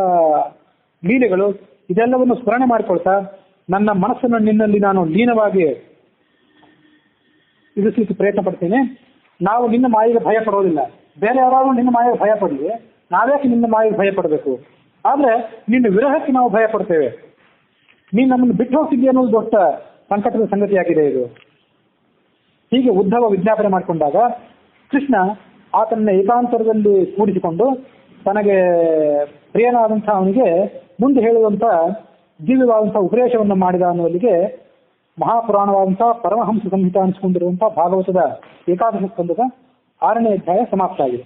ಲೀಲೆಗಳು, ಇದೆಲ್ಲವನ್ನು ಸ್ಮರಣೆ ಮಾಡಿಕೊಳ್ತಾ ನನ್ನ ಮನಸ್ಸನ್ನು ನಿನ್ನಲ್ಲಿ ನಾನು ಲೀನವಾಗಿ ಇರಿಸಲಿಕ್ಕೆ ಪ್ರಯತ್ನ ಪಡ್ತೇನೆ. ನಾವು ನಿನ್ನ ಮಾಯೆಗೆ ಭಯ ಪಡೋದಿಲ್ಲ. ಬೇರೆ ಯಾರಾದ್ರೂ ನಿನ್ನ ಮಾಯೆಗೆ ಭಯ ಪಡಲಿ, ನಾವೇಕೆ ನಿನ್ನ ಮಾಯೆಗೆ ಭಯ ಪಡಬೇಕು? ಆದ್ರೆ ನಿನ್ನ ವಿರಹಕ್ಕೆ ನಾವು ಭಯ ಪಡ್ತೇವೆ. ನೀನು ನಮ್ಮನ್ನು ಬಿಟ್ಟು ಹೋಗ್ತಿದ್ದೀಯ ಅನ್ನೋದು ದೊಡ್ಡ ಸಂಕಟದ ಸಂಗತಿಯಾಗಿದೆ ಇದು. ಹೀಗೆ ಉದ್ಧವ ವಿಜ್ಞಾಪನೆ ಮಾಡಿಕೊಂಡಾಗ ಕೃಷ್ಣ ಆತನ ಏಕಾಂತರದಲ್ಲಿ ಕೂಡಿಸಿಕೊಂಡು ತನಗೆ ಪ್ರಿಯನಾದಂತಹ ಅವನಿಗೆ ಮುಂದೆ ಹೇಳುವಂತ ದಿವ್ಯವಾದಂತಹ ಉಪದೇಶವನ್ನು ಮಾಡಿದ ಅನ್ನುವಲ್ಲಿಗೆ ಮಹಾಪುರಾಣವಾದಂತಹ ಪರಮಹಂಸ ಸಂಹಿತ ಅನಿಸಿಕೊಂಡಿರುವಂತಹ ಭಾಗವತದ ಏಕಾದಶ ಸ್ಕಂದದ 6ನೇ ಅಧ್ಯಾಯ ಸಮಾಪ್ತ ಆಗಿದೆ.